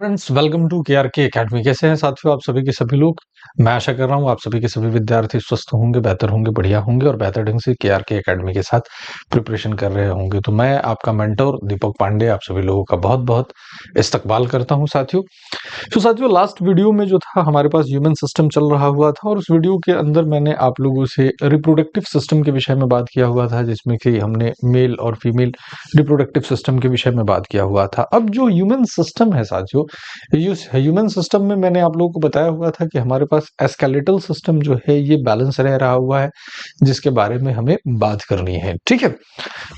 Friends, welcome to KRK academy. कैसे हैं साथियों आप सभी के सभी लोग। मैं आशा कर रहा हूं आप सभी के सभी विद्यार्थी स्वस्थ होंगे, बेहतर होंगे, बढ़िया होंगे और बेहतर ढंग से केआरके एकेडमी के साथ प्रिपरेशन कर रहे होंगे। तो मैं आपका मेंटर दीपक पांडे आप सभी लोगों का बहुत बहुत इस्तकबाल करता हूं साथियों। तो साथियों, लास्ट वीडियो में जो था हमारे पास ह्यूमन सिस्टम चल रहा हुआ था और उस वीडियो के अंदर मैंने आप लोगों से रिप्रोडक्टिव सिस्टम के विषय में बात किया हुआ था, जिसमें कि हमने मेल और फीमेल रिप्रोडक्टिव सिस्टम के विषय में बात किया हुआ था। अब जो ह्यूमन सिस्टम है साथियों, ह्यूमन सिस्टम में मैंने आप लोगों को बताया हुआ था कि हमारे पास स्केलेटल सिस्टम जो है ये बैलेंस रह रहा हुआ है, जिसके बारे में हमें बात करनी है। ठीक है,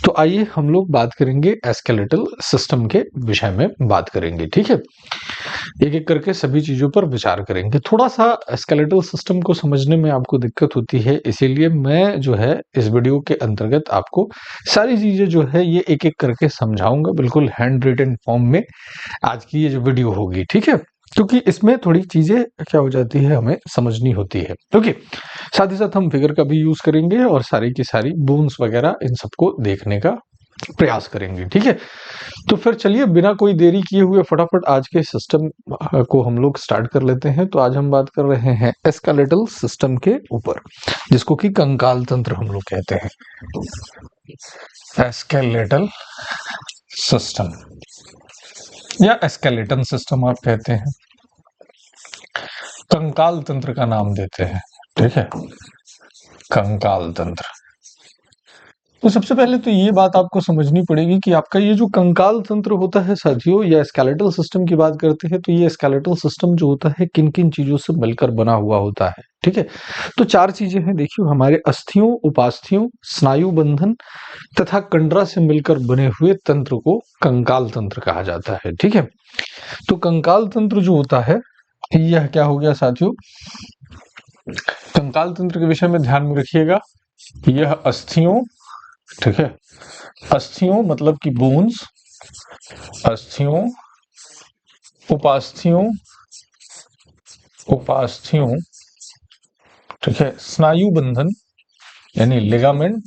तो आइए हम लोग बात करेंगे स्केलेटल सिस्टम के विषय में बात करेंगे। ठीक है, एक एक करके सभी चीजों पर विचार करेंगे। थोड़ा सा स्केलेटल सिस्टम को समझने में आपको दिक्कत होती है, इसीलिए मैं जो है इस वीडियो के अंतर्गत आपको सारी चीजें जो है ये एक एक करके समझाऊंगा, बिल्कुल हैंड रिटन फॉर्म में आज की ये जो वीडियो होगी। ठीक है, क्योंकि इसमें थोड़ी चीजें क्या हो जाती है हमें समझनी होती है। ओके, साथ ही साथ हम फिगर का भी यूज करेंगे और सारी की सारी बोन्स वगैरह इन सबको देखने का प्रयास करेंगे। ठीक है, तो फिर चलिए बिना कोई देरी किए हुए फटाफट आज के सिस्टम को हम लोग स्टार्ट कर लेते हैं। तो आज हम बात कर रहे हैं स्केलेटल सिस्टम के ऊपर, जिसको कि कंकाल तंत्र हम लोग कहते हैं। स्केलेटल सिस्टम या स्केलेटन सिस्टम आप कहते हैं, कंकाल तंत्र का नाम देते हैं। ठीक है, कंकाल तंत्र। तो सबसे पहले तो ये बात आपको समझनी पड़ेगी कि आपका ये जो कंकाल तंत्र होता है साथियों, या स्केलेटल सिस्टम की बात करते हैं, तो ये स्केलेटल सिस्टम जो होता है किन किन चीजों से मिलकर बना हुआ होता है। ठीक है, तो चार चीजें हैं। देखियो, हमारे अस्थियों, उपास्थियों, स्नायु बंधन तथा कंडरा से मिलकर बने हुए तंत्र को कंकाल तंत्र कहा जाता है। ठीक है, तो कंकाल तंत्र जो होता है यह क्या हो गया साथियों, कंकाल तंत्र के विषय में ध्यान में रखिएगा। यह अस्थियों, ठीक है, अस्थियों मतलब कि बोन्स, अस्थियों, उपास्थियों, उपास्थियों, ठीक है, स्नायु बंधन यानी लिगामेंट,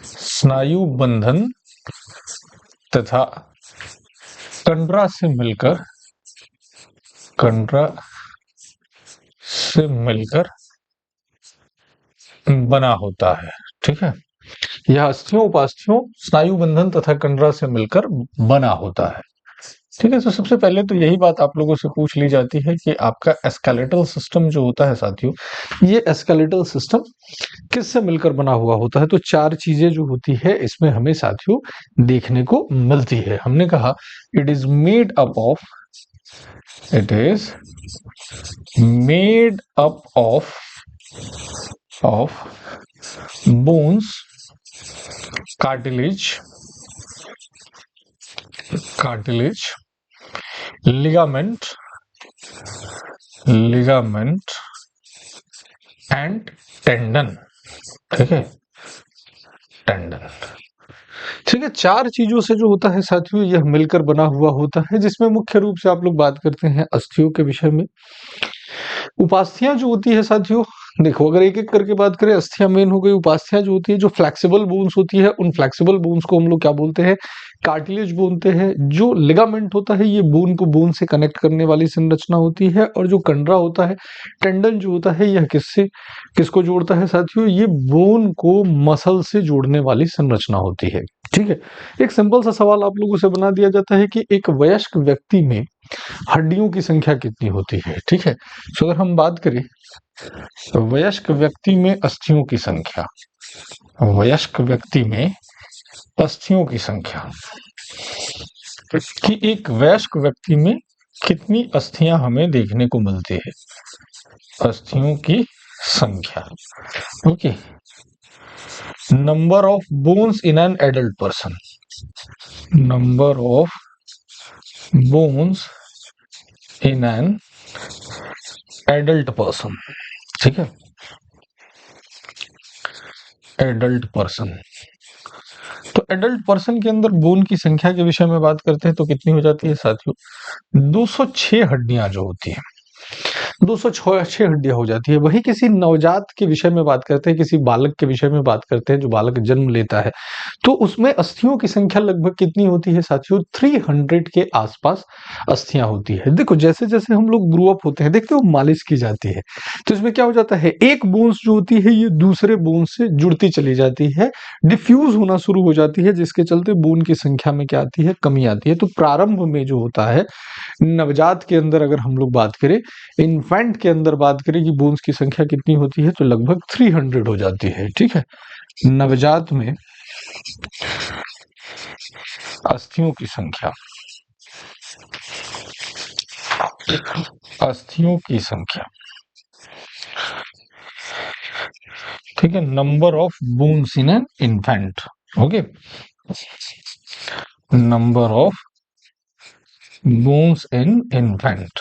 स्नायु बंधन तथा कंडरा से मिलकर, कंडरा से मिलकर बना होता है। ठीक है, यह अस्थियों, उपास्थियों, स्नायु बंधन तथा कंडरा से मिलकर बना होता है। ठीक है, तो सबसे पहले तो यही बात आप लोगों से पूछ ली जाती है कि आपका स्केलेटल सिस्टम जो होता है साथियों, ये स्केलेटल सिस्टम किससे मिलकर बना हुआ होता है। तो चार चीजें जो होती है इसमें हमें साथियों देखने को मिलती है। हमने कहा it is made up of, it is made up of bones, cartilage, ligament and tendon. ठीक है, टेंडन। ठीक है, चार चीजों से जो होता है साथियों यह मिलकर बना हुआ होता है, जिसमें मुख्य रूप से आप लोग बात करते हैं अस्थियों के विषय में। उपास्थियां जो होती है साथियों, देखो अगर एक एक करके बात करें, अस्थियां मेन हो गई। उपास्थियां जो होती है, जो फ्लेक्सिबल बोन्स होती है, उन फ्लेक्सिबल बोन्स को हम लोग क्या बोलते हैं, कार्टिलेज बोलते हैं। जो लिगामेंट होता है, ये बोन को बोन से कनेक्ट करने वाली संरचना होती है। और जो कंडरा होता है, टेंडन जो होता है, यह किसको जोड़ता है साथियों, ये बोन को मसल से जोड़ने वाली संरचना होती है। ठीक है, एक सिंपल सा सवाल आप लोगों से बना दिया जाता है कि एक वयस्क व्यक्ति में हड्डियों की संख्या कितनी होती है। ठीक है, तो अगर हम बात करें वयस्क व्यक्ति में अस्थियों की संख्या, वयस्क व्यक्ति में अस्थियों की संख्या, कि एक वयस्क व्यक्ति में कितनी अस्थियां हमें देखने को मिलती है, अस्थियों की संख्या। Okay, number of bones in an adult person, number of bones in an adult person. ठीक है, एडल्ट पर्सन। तो एडल्ट पर्सन के अंदर बोन की संख्या के विषय में बात करते हैं तो कितनी हो जाती है साथियों, 206 हड्डियां जो होती है। 206 हड्डियां हो जाती है। वही किसी नवजात के विषय में बात करते हैं, किसी बालक के विषय में बात करते हैं जो बालक जन्म लेता है, तो उसमें अस्थियों की संख्या लगभग कितनी होती है साथियों? 300 के आसपास अस्थियां होती है। देखो जैसे जैसे हम लोग ग्रो अप होते हैं, देखते हो मालिश की जाती है, तो इसमें क्या हो जाता है, एक बोन्स जो होती है ये दूसरे बोन्स से जुड़ती चली जाती है, डिफ्यूज होना शुरू हो जाती है, जिसके चलते बोन की संख्या में क्या आती है, कमी आती है। तो प्रारंभ में जो होता है नवजात के अंदर, अगर हम लोग बात करें, इन्फेंट के अंदर बात करें कि बोन्स की संख्या कितनी होती है, तो लगभग 300 हो जाती है। ठीक है, नवजात में अस्थियों की संख्या, अस्थियों की संख्या, ठीक है, number of bones in an infant. Okay, number of bones in infant,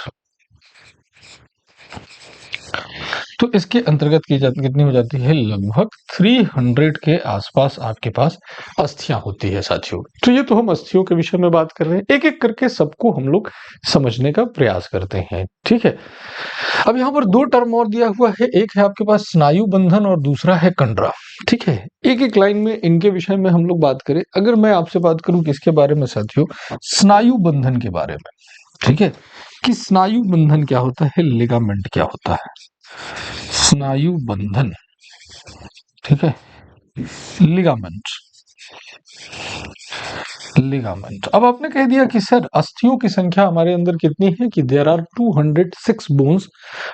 तो इसके अंतर्गत की जाती, कितनी हो जाती है, लगभग 300 के आसपास आपके पास अस्थियां होती है साथियों। तो ये तो हम अस्थियों के विषय में बात कर रहे हैं, एक एक करके सबको हम लोग समझने का प्रयास करते हैं। ठीक है, अब यहाँ पर दो टर्म और दिया हुआ है, एक है आपके पास स्नायु बंधन और दूसरा है कंडरा। ठीक है, एक एक लाइन में इनके विषय में हम लोग बात करें। अगर मैं आपसे बात करूं किसके बारे में साथियों, स्नायु बंधन के बारे में, ठीक है, कि स्नायु बंधन क्या होता है, लिगामेंट क्या होता है, स्नायु बंधन, ठीक है, लिगामेंट, लिगामेंट। अब आपने कह दिया कि सर अस्थियों की संख्या हमारे अंदर कितनी है, कि there are 206 bones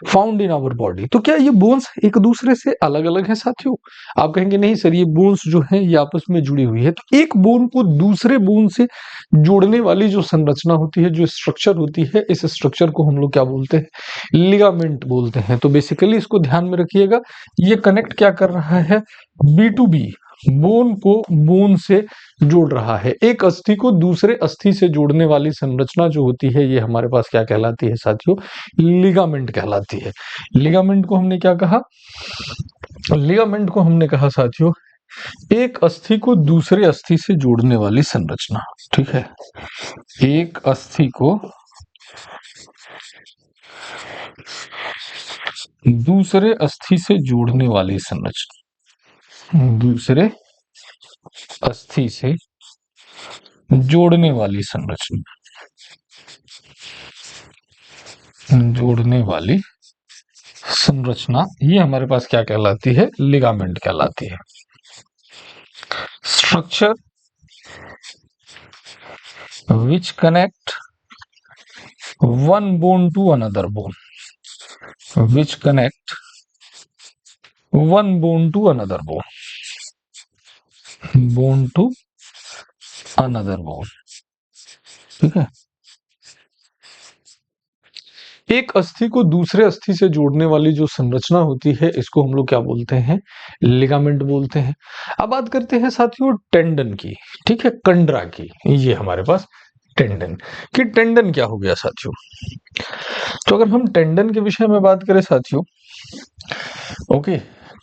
found in our body. तो क्या ये बोन्स एक दूसरे से अलग अलग है साथियों? आप कहेंगे नहीं सर, ये बोन्स जो है ये आपस में जुड़ी हुई है। तो एक बोन को दूसरे बोन से जोड़ने वाली जो संरचना होती है, जो स्ट्रक्चर होती है, इस स्ट्रक्चर को हम लोग क्या बोलते हैं, लिगामेंट बोलते हैं। तो बेसिकली इसको ध्यान में रखिएगा, ये कनेक्ट क्या कर रहा है, बी टू बी, बोन को बोन से जोड़ रहा है। एक अस्थि को दूसरे अस्थि से जोड़ने वाली संरचना जो होती है, ये हमारे पास क्या कहलाती है साथियों, लिगामेंट कहलाती है। लिगामेंट को हमने क्या कहा, लिगामेंट को हमने कहा साथियों, एक अस्थि को दूसरे अस्थि से जोड़ने वाली संरचना। ठीक है, एक अस्थि को दूसरे अस्थि से जोड़ने वाली संरचना, दूसरे अस्थि से जोड़ने वाली संरचना, जोड़ने वाली संरचना, ये हमारे पास क्या कहलाती है, लिगामेंट कहलाती है। Structure which connect one bone to another bone, which connect one bone to another bone, bone to another bone। ठीक है, एक अस्थि को दूसरे अस्थि से जोड़ने वाली जो संरचना होती है, इसको हम लोग क्या बोलते हैं, लिगामेंट बोलते हैं। अब बात करते हैं साथियों टेंडन की, ठीक है, कंडरा की। ये हमारे पास टेंडन, कि टेंडन क्या हो गया साथियों। तो अगर हम टेंडन के विषय में बात करें साथियों, ओके,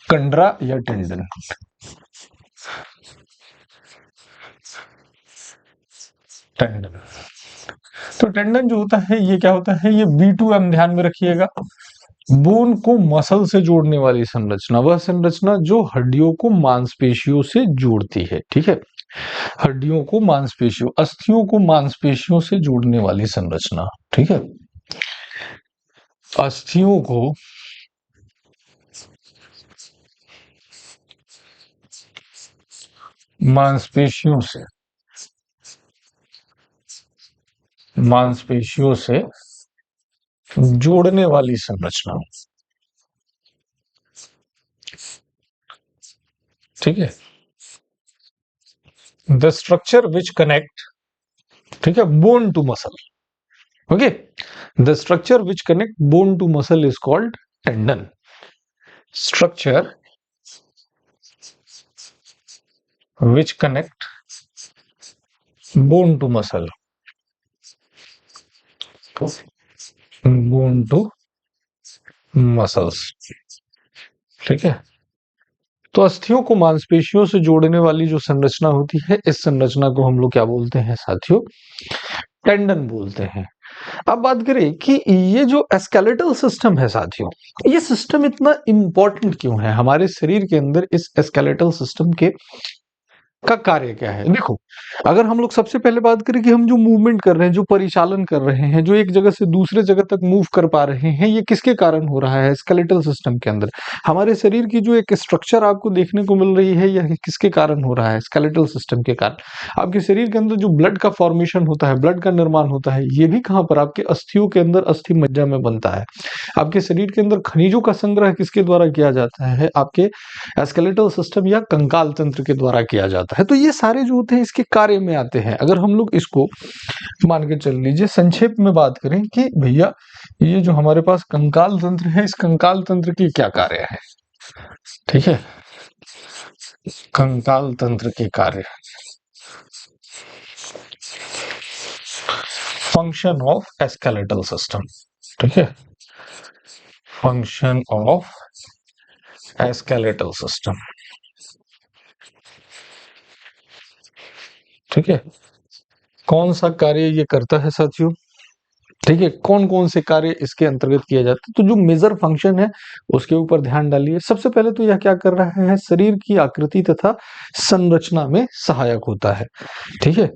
कंडरा या टेंडन, टेंडन, तो टेंडन जो होता है ये क्या होता है, ये B2M ध्यान में रखिएगा, बोन को मसल से जोड़ने वाली संरचना, वह संरचना जो हड्डियों को मांसपेशियों से जोड़ती है। ठीक है, हड्डियों को मांसपेशियों, अस्थियों को मांसपेशियों से जोड़ने वाली संरचना। ठीक है, अस्थियों को मांसपेशियों से, मांसपेशियों से जोड़ने वाली संरचना। ठीक है, द स्ट्रक्चर विच कनेक्ट, ठीक है, bone to muscle. Okay, the structure which connect bone to muscle is called tendon. Structure which connect bone to muscle, bone to muscles. ठीक है, तो अस्थियों को मांसपेशियों से जोड़ने वाली जो संरचना होती है, इस संरचना को हम लोग क्या बोलते हैं साथियों, टेंडन बोलते हैं। अब बात करें कि ये जो स्केलेटल सिस्टम है साथियों, ये सिस्टम इतना इंपॉर्टेंट क्यों है हमारे शरीर के अंदर? इस स्केलेटल सिस्टम के का कार्य क्या है? देखो, अगर हम लोग सबसे पहले बात करें कि हम जो मूवमेंट कर रहे हैं, जो परिचालन कर रहे हैं, जो एक जगह से दूसरे जगह तक मूव कर पा रहे हैं, ये किसके कारण हो रहा है? स्केलेटल सिस्टम के अंदर। हमारे शरीर की जो एक स्ट्रक्चर आपको देखने को मिल रही है, यह किसके कारण हो रहा है? स्केलेटल सिस्टम के कारण। आपके शरीर के अंदर जो ब्लड का फॉर्मेशन होता है, ब्लड का निर्माण होता है, ये भी कहाँ पर? आपके अस्थियों के अंदर, अस्थि मज्जा में बनता है। आपके शरीर के अंदर खनिजों का संग्रह किसके द्वारा किया जाता है? आपके स्केलेटल सिस्टम या कंकाल तंत्र के द्वारा किया जाता है। तो ये सारे जो होते हैं इसके कार्य में आते हैं। अगर हम लोग इसको मान के चल लीजिए, संक्षेप में बात करें कि भैया ये जो हमारे पास कंकाल तंत्र है, इस कंकाल तंत्र के क्या कार्य है? ठीक है, कंकाल तंत्र के कार्य, फंक्शन ऑफ स्केलेटल सिस्टम। ठीक है, फंक्शन ऑफ स्केलेटल सिस्टम। ठीक है, कौन सा कार्य ये करता है साथियों? ठीक है, कौन कौन से कार्य इसके अंतर्गत किए जाते हैं? तो जो मेजर फंक्शन है उसके ऊपर ध्यान डालिए। सबसे पहले तो यह क्या कर रहा है? शरीर की आकृति तथा संरचना में सहायक होता है। ठीक है,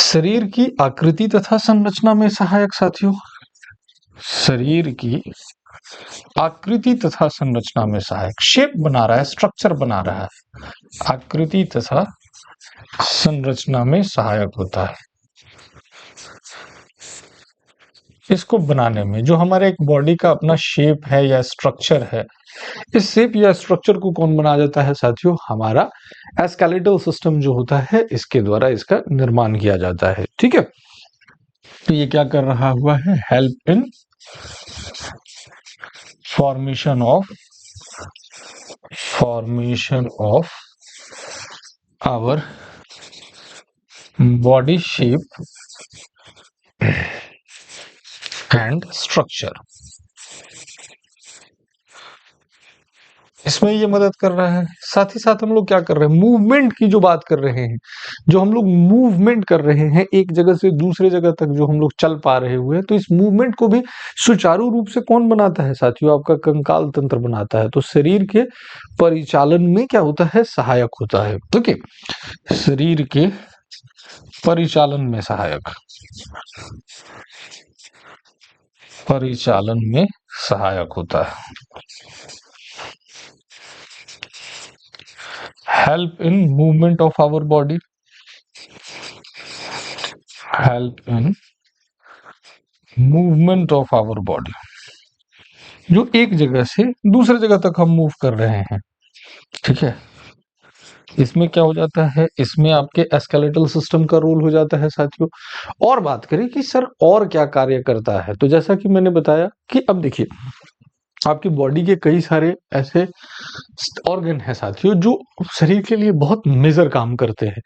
शरीर की आकृति तथा संरचना में सहायक साथियों, शरीर की आकृति तथा संरचना में सहायक, शेप बना रहा है, स्ट्रक्चर बना रहा है, आकृति तथा संरचना में सहायक होता है। इसको बनाने में जो हमारे एक बॉडी का अपना शेप है या स्ट्रक्चर है, इस शेप या स्ट्रक्चर को कौन बना देता है साथियों? हमारा स्केलेटल सिस्टम जो होता है, इसके द्वारा इसका निर्माण किया जाता है। ठीक है, तो ये क्या कर रहा हुआ है? Help in formation of our body shape and structure. इसमें ये मदद कर रहा है। साथ ही साथ हम लोग क्या कर रहे हैं? मूवमेंट की जो बात कर रहे हैं, जो हम लोग मूवमेंट कर रहे हैं एक जगह से दूसरे जगह तक जो हम लोग चल पा रहे हुए हैं, तो इस मूवमेंट को भी सुचारू रूप से कौन बनाता है साथियों? आपका कंकाल तंत्र बनाता है। तो शरीर के परिचालन में क्या होता है? सहायक होता है। ठीक है, शरीर के परिचालन में सहायक, परिचालन में सहायक होता है। Help in movement of our body, help in movement of our body, जो एक जगह से दूसरे जगह तक हम मूव कर रहे हैं। ठीक है, इसमें क्या हो जाता है? इसमें आपके स्केलेटल सिस्टम का रोल हो जाता है साथियों। और बात करें कि सर और क्या कार्य करता है, तो जैसा कि मैंने बताया कि अब देखिए, आपकी बॉडी के कई सारे ऐसे ऑर्गन है साथियों जो शरीर के लिए बहुत मेजर काम करते हैं।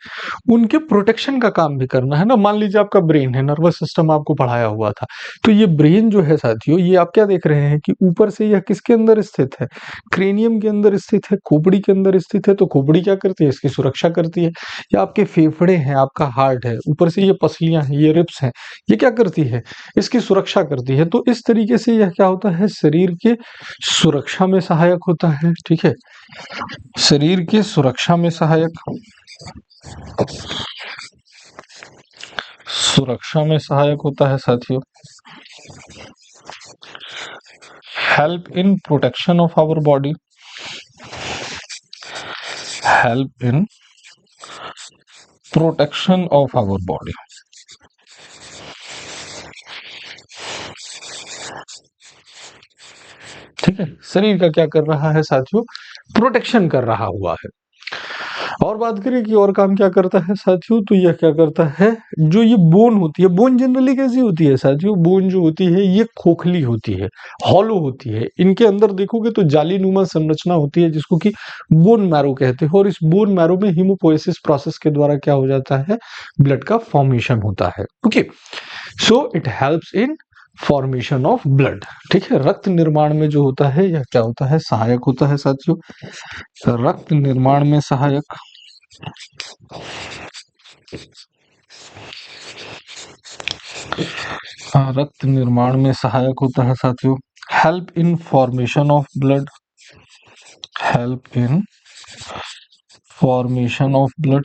उनके प्रोटेक्शन का काम भी करना है ना। मान लीजिए आपका ब्रेन है, नर्वस सिस्टम आपको पढ़ाया हुआ था, तो ये ब्रेन जो है साथियों, ये आप क्या देख रहे हैं कि ऊपर से यह किसके अंदर स्थित है? क्रेनियम के अंदर स्थित है, खोपड़ी के अंदर स्थित है। तो खोपड़ी क्या करती है? इसकी सुरक्षा करती है। या आपके फेफड़े हैं, आपका हार्ट है, ऊपर से ये पसलियां हैं, ये रिब्स हैं, ये क्या करती है? इसकी सुरक्षा करती है। तो इस तरीके से यह क्या होता है? शरीर के सुरक्षा में सहायक होता है। ठीक है, शरीर की सुरक्षा में सहायक, सुरक्षा में सहायक होता है साथियों। Help in protection of our body, help in protection of our body. ठीक है, शरीर का क्या कर रहा है साथियों? प्रोटेक्शन कर रहा हुआ है। और बात करें कि और काम क्या करता है साथियों, तो यह क्या करता है? जो ये बोन होती है, बोन जनरली कैसी होती है साथियों? बोन जो होती है ये खोखली होती है, हॉलो होती है। इनके अंदर देखोगे तो जालीनुमा संरचना होती है, जिसको कि बोन मैरो कहते हैं। और इस बोन मैरो में हीमोपोएसिस प्रोसेस के द्वारा क्या हो जाता है? ब्लड का फॉर्मेशन होता है। Okay, so it helps in formation of blood. ठीक है, रक्त निर्माण में जो होता है यह क्या होता है? सहायक होता है साथियों। रक्त निर्माण में सहायक, रक्त निर्माण में सहायक होता है साथियों। Help in formation of blood, help in formation of blood,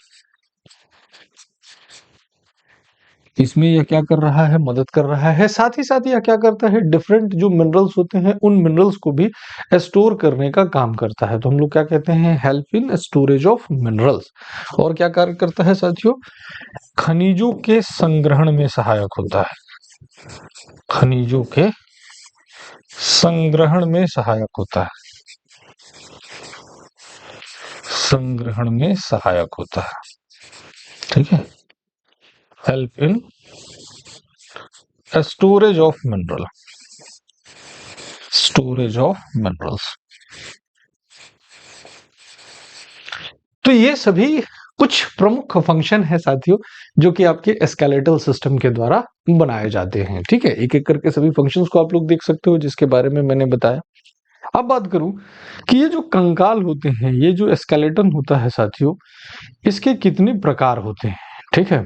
इसमें यह क्या कर रहा है, मदद कर रहा है। साथ ही साथ यह क्या करता है, डिफरेंट जो मिनरल्स होते हैं उन मिनरल्स को भी स्टोर करने का काम करता है। तो हम लोग क्या कहते हैं, help in storage of minerals. और क्या कार्य करता है साथियों, खनिजों के संग्रहण में सहायक होता है, खनिजों के संग्रहण में सहायक होता है, संग्रहण में सहायक होता है। ठीक है, help in storage of mineral, storage of minerals. तो ये सभी कुछ प्रमुख फंक्शन है साथियों, जो कि आपके स्केलेटल सिस्टम के द्वारा बनाए जाते हैं। ठीक है, एक एक करके सभी फंक्शंस को आप लोग देख सकते हो, जिसके बारे में मैंने बताया। अब बात करूं कि ये जो कंकाल होते हैं, ये जो स्केलेटन होता है साथियों, इसके कितने प्रकार होते हैं। ठीक है,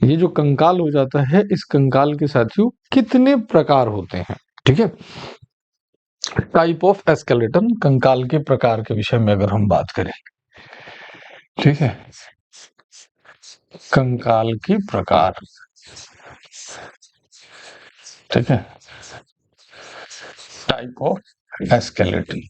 ये जो कंकाल हो जाता है, इस कंकाल के साथियों कितने प्रकार होते हैं। ठीक है, टाइप ऑफ स्केलेटन, कंकाल के प्रकार के विषय में अगर हम बात करें। ठीक है, कंकाल की प्रकार। ठीक है, type of skeleton.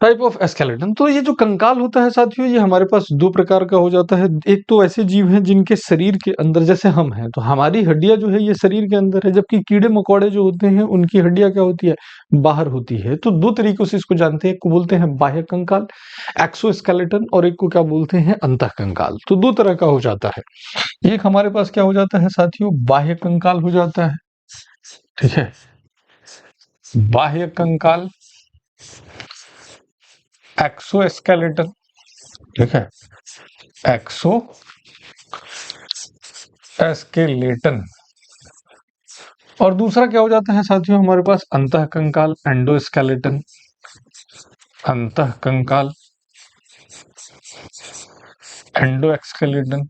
Type of skeleton, तो ये जो कंकाल होता है साथियों, ये हमारे पास दो प्रकार का हो जाता है। एक तो ऐसे जीव हैं जिनके शरीर के अंदर, जैसे हम हैं तो हमारी हड्डियां जो है ये शरीर के अंदर है, जबकि कीड़े मकोड़े जो होते हैं उनकी हड्डियां क्या होती है, बाहर होती है। तो दो तरीकों से इसको जानते हैं, एक को बोलते हैं बाह्य कंकाल एक्सोस्केलेटन, और एक को क्या बोलते हैं, अंतः कंकाल। तो दो तरह का हो जाता है। एक हमारे पास क्या हो जाता है साथियों, बाह्य कंकाल हो जाता है। ठीक है, बाह्य कंकाल एक्सोस्केलेटन। ठीक है, एक्सो एस्केलेटन। और दूसरा क्या हो जाता है साथियों, हमारे पास अंतः कंकाल एंडोस्केलेटन, अंतः कंकाल एंडो एक्सकेलेटन।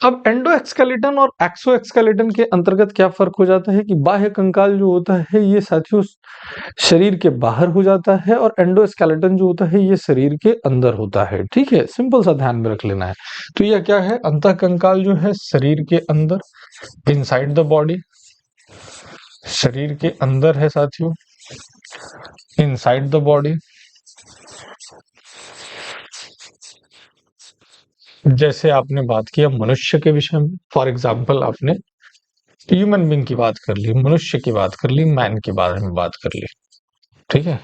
अब एंडो एक्सकेलेटन और एक्सो एक्सकेलेटन के अंतर्गत क्या फर्क हो जाता है कि बाह्य कंकाल जो होता है ये साथियों शरीर के बाहर हो जाता है, और एंडोस्केलेटन जो होता है ये शरीर के अंदर होता है। ठीक है, सिंपल सा ध्यान में रख लेना है। तो यह क्या है, अंतः कंकाल जो है शरीर के अंदर, इनसाइड द बॉडी, शरीर के अंदर है साथियों, इनसाइड द बॉडी। जैसे आपने बात किया मनुष्य के विषय में, फॉर एग्जाम्पल आपने ह्यूमन बीइंग की बात कर ली, मनुष्य की बात कर ली, मैन के बारे में बात कर ली। ठीक है,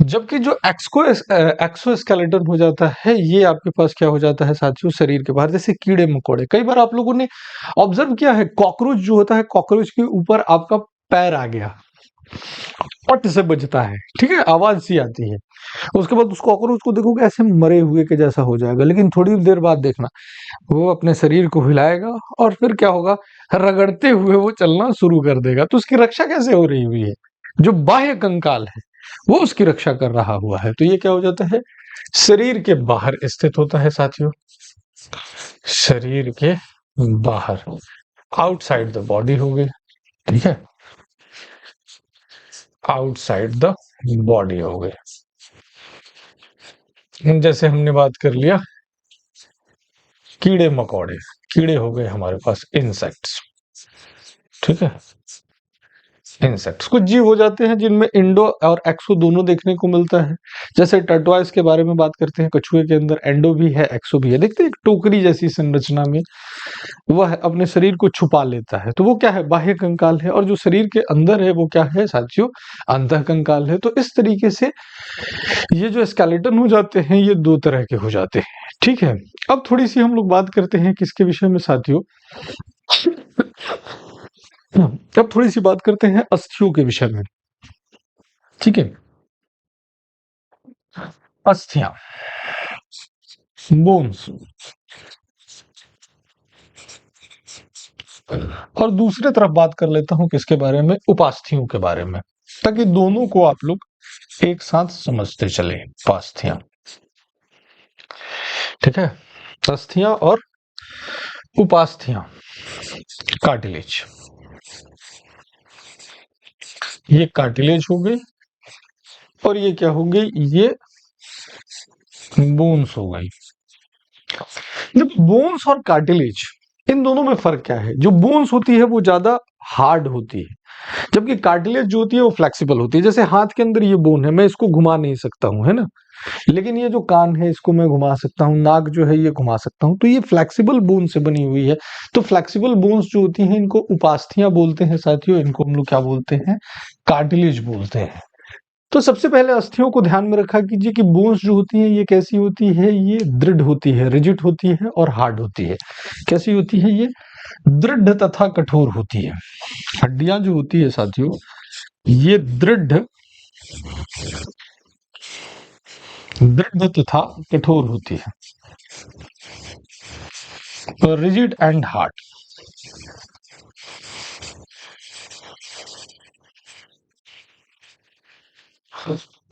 जबकि जो एक्सोस्केलेटन हो जाता है, ये आपके पास क्या हो जाता है साथियों, शरीर के बाहर, जैसे कीड़े मकोड़े। कई बार आप लोगों ने ऑब्जर्व किया है, कॉकरोच जो होता है, कॉकरोच के ऊपर आपका पैर आ गया, पट से बजता है। ठीक है, आवाज सी आती है। उसके बाद उस कॉकरोच को देखोगे ऐसे मरे हुए के जैसा हो जाएगा, लेकिन थोड़ी देर बाद देखना वो अपने शरीर को हिलाएगा और फिर क्या होगा, रगड़ते हुए वो चलना शुरू कर देगा। तो उसकी रक्षा कैसे हो रही हुई है, जो बाह्य कंकाल है वो उसकी रक्षा कर रहा हुआ है। तो ये क्या हो जाता है, शरीर के बाहर स्थित होता है साथियों, शरीर के बाहर, आउटसाइड द बॉडी हो गई। ठीक है, आउटसाइड द बॉडी हो गए। जैसे हमने बात कर लिया कीड़े मकोड़े, कीड़े हो गए हमारे पास इंसेक्ट्स। ठीक है, इंसेक्ट्स कुछ जीव हो जाते हैं जिनमें इंडो और एक्सो दोनों देखने को मिलता है। जैसे टर्टवाइज के बारे में बात करते हैं, कछुए के अंदर एंडो भी है, एक्सो भी है। देखते हैं एक टोकरी जैसी संरचना में वह अपने शरीर को छुपा लेता है, तो वो क्या है, बाह्य कंकाल है। और जो शरीर के अंदर है वो क्या है साथियों, अंतः कंकाल है। तो इस तरीके से ये जो स्केलेटन हो जाते हैं ये दो तरह के हो जाते हैं। ठीक है, अब थोड़ी सी हम लोग बात करते हैं किसके विषय में साथियों, अब थोड़ी सी बात करते हैं अस्थियों के विषय में। ठीक है, अस्थियां, बोन्स। और दूसरी तरफ बात कर लेता हूं किसके बारे में, उपास्थियों के बारे में, ताकि दोनों को आप लोग एक साथ समझते चले। उपास्थियां, ठीक है, अस्थियां और उपास्थियां, कार्टिलेज, ये कार्टिलेज हो गई और ये क्या हो गई, ये बोन्स हो गई। जब बोन्स और कार्टिलेज, इन दोनों में फर्क क्या है, जो बोन्स होती है वो ज्यादा हार्ड होती है, जबकि कार्टिलेज जो होती है वो फ्लेक्सिबल होती है। जैसे हाथ के अंदर ये बोन है, मैं इसको घुमा नहीं सकता हूं, है ना, लेकिन ये जो कान है इसको मैं घुमा सकता हूँ, नाक जो है ये घुमा सकता हूँ, तो ये फ्लेक्सिबल बोन से बनी हुई है। तो फ्लेक्सिबल बोन्स जो होती हैं इनको उपास्थियां बोलते हैं साथियों, इनको हम लोग क्या बोलते हैं, कार्टिलेज बोलते हैं। तो सबसे पहले अस्थियों को ध्यान में रखा कीजिए कि बोन्स जो होती है ये कैसी होती है, ये दृढ़ होती है, रिजिड होती है और हार्ड होती है। कैसी होती है, ये दृढ़ तथा कठोर होती है। हड्डियां जो होती है साथियों, ये दृढ़ दृढ़ तथा कठोर होती है, रिजिड एंड हार्ड।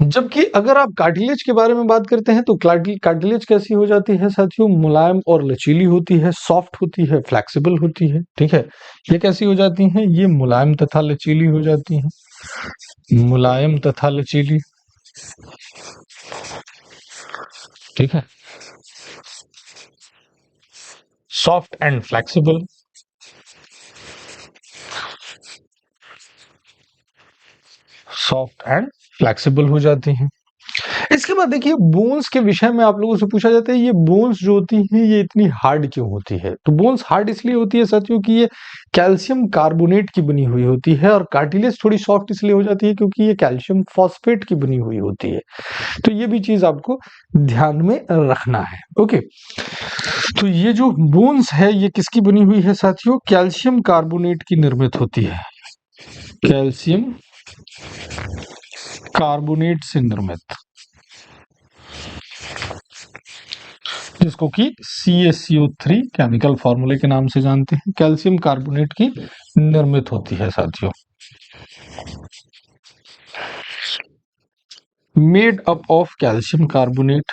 जबकि अगर आप कार्टिलेज के बारे में बात करते हैं तो कार्टिलेज कैसी हो जाती है साथियों, मुलायम और लचीली होती है, सॉफ्ट होती है, फ्लेक्सिबल होती है, ठीक है। ये कैसी हो जाती हैं, ये मुलायम तथा लचीली हो जाती हैं, मुलायम तथा लचीली, ठीक है, soft and flexible, soft and flexible हो जाती हैं। इसके बाद देखिए बोन्स के विषय में आप लोगों से पूछा जाता है, ये बोन्स जो होती हैं ये इतनी हार्ड क्यों होती है। तो बोन्स हार्ड इसलिए होती है साथियों कि ये कैल्शियम कार्बोनेट की बनी हुई होती है, और कार्टिलेज थोड़ी सॉफ्ट इसलिए हो जाती है क्योंकि ये कैल्शियम फॉस्फेट की बनी हुई होती है। तो ये भी चीज आपको ध्यान में रखना है। ओके, तो ये जो बोन्स है ये किसकी बनी हुई है साथियों, कैल्शियम कार्बोनेट की निर्मित होती है, कैल्शियम कार्बोनेट से निर्मित, जिसको कि CaCO3 केमिकल फॉर्मूले के नाम से जानते हैं, कैल्शियम कार्बोनेट की निर्मित होती है साथियों। Made up of calcium carbonate,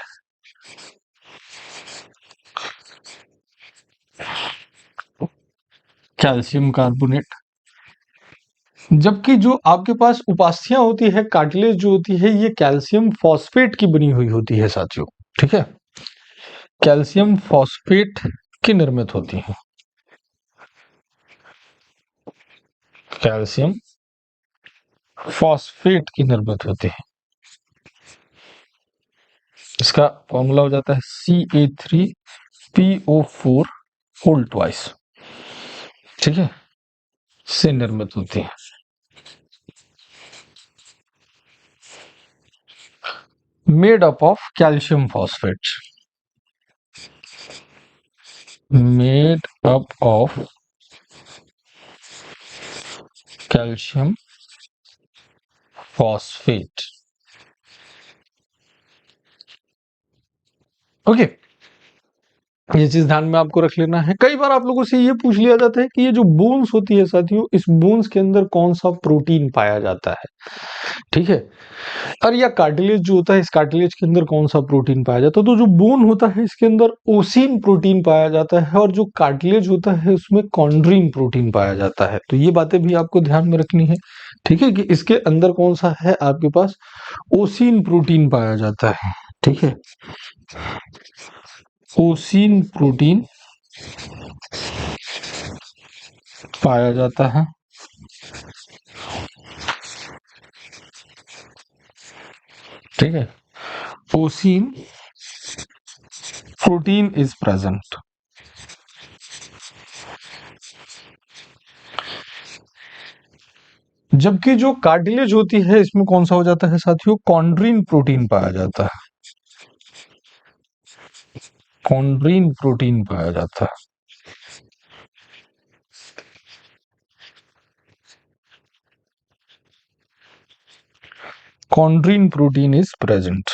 calcium carbonate. जबकि जो आपके पास उपास्थियां होती है, कार्टिलेज जो होती है, ये कैल्शियम फॉस्फेट की बनी हुई होती है साथियों, ठीक है, कैल्शियम फॉस्फेट की निर्मित होती है, कैल्शियम फॉस्फेट की निर्मित होती है। इसका फॉर्मूला हो जाता है Ca3PO4 होल ट्वाइस, ठीक है, से निर्मित होती है। Made up of calcium phosphate, made up of calcium phosphate. Okay, ये चीज ध्यान में आपको रख लेना है। कई बार आप लोगों से ये पूछ लिया जाता है कि ये जो बोन्स होती है साथियों, इस बोन्स के अंदर कौन सा प्रोटीन पाया जाता है, ठीक है, और या कार्टिलेज जो होता है, इस कार्टिलेज के अंदर कौन सा प्रोटीन पाया जाता है। तो जो बोन होता है इसके अंदर ओसिन प्रोटीन पाया जाता है, और जो कार्टिलेज होता है उसमें कॉन्ड्रीन प्रोटीन पाया जाता है। तो ये बातें भी आपको ध्यान में रखनी है, ठीक है, कि इसके अंदर कौन सा है आपके पास, ओसिन प्रोटीन पाया जाता है, ठीक है, ओसिन प्रोटीन पाया जाता है, ठीक है, ओसिन प्रोटीन इज प्रेजेंट। जबकि जो कार्टिलेज होती है इसमें कौन सा हो जाता है साथियों, कॉन्ड्रीन प्रोटीन पाया जाता है, कॉन्ड्रीन प्रोटीन पाया जाता है। Chondrine protein is present.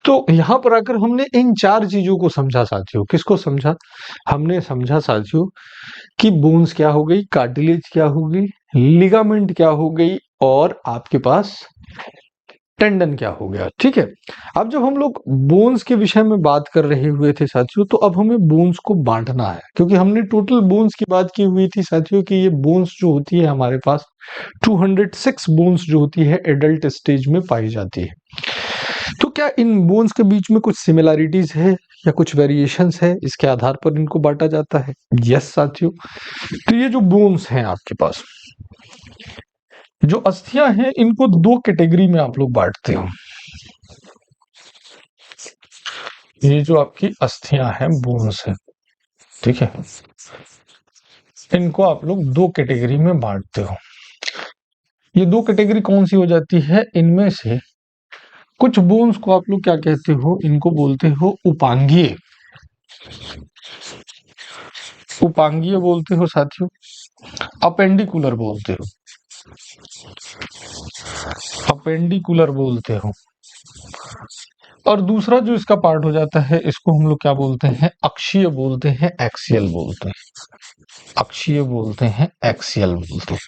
तो यहाँ पर आकर हमने इन 4 चीजों को समझा साथियों। किसको समझा? हमने समझा साथियों कि बोन्स क्या हो गई, कार्टिलेज क्या हो गई, लिगामेंट क्या हो गई और आपके पास टेंडन क्या हो गया। ठीक है, अब जब हम लोग बोन्स के विषय में बात कर रहे हुए थे साथियों, तो अब हमें बोन्स को बांटना है, क्योंकि हमने टोटल बोन्स की बात की हुई थी साथियों कि ये बोन्स जो होती है हमारे पास 206 बोन्स जो होती है एडल्ट स्टेज में पाई जाती है। तो क्या इन बोन्स के बीच में कुछ सिमिलैरिटीज है या कुछ वेरिएशंस है, इसके आधार पर इनको बांटा जाता है? यस साथियों। तो ये जो बोन्स हैं आपके पास, जो अस्थियां हैं, इनको 2 कैटेगरी में आप लोग बांटते हो। ये जो आपकी अस्थियां हैं, बोन्स है, ठीक है, इनको आप लोग 2 कैटेगरी में बांटते हो। ये 2 कैटेगरी कौन सी हो जाती है? इनमें से कुछ बोन्स को आप लोग क्या कहते हो? इनको बोलते हो उपांगीय। उपांगीय बोलते हो साथियों, अपेंडिकुलर बोलते हो, अपेंडिकुलर बोलते हो। और दूसरा जो इसका पार्ट हो जाता है, इसको हम लोग क्या बोलते हैं? अक्षीय बोलते हैं, एक्सियल बोलते हैं, अक्षीय बोलते हैं, एक्सियल बोलते हैं।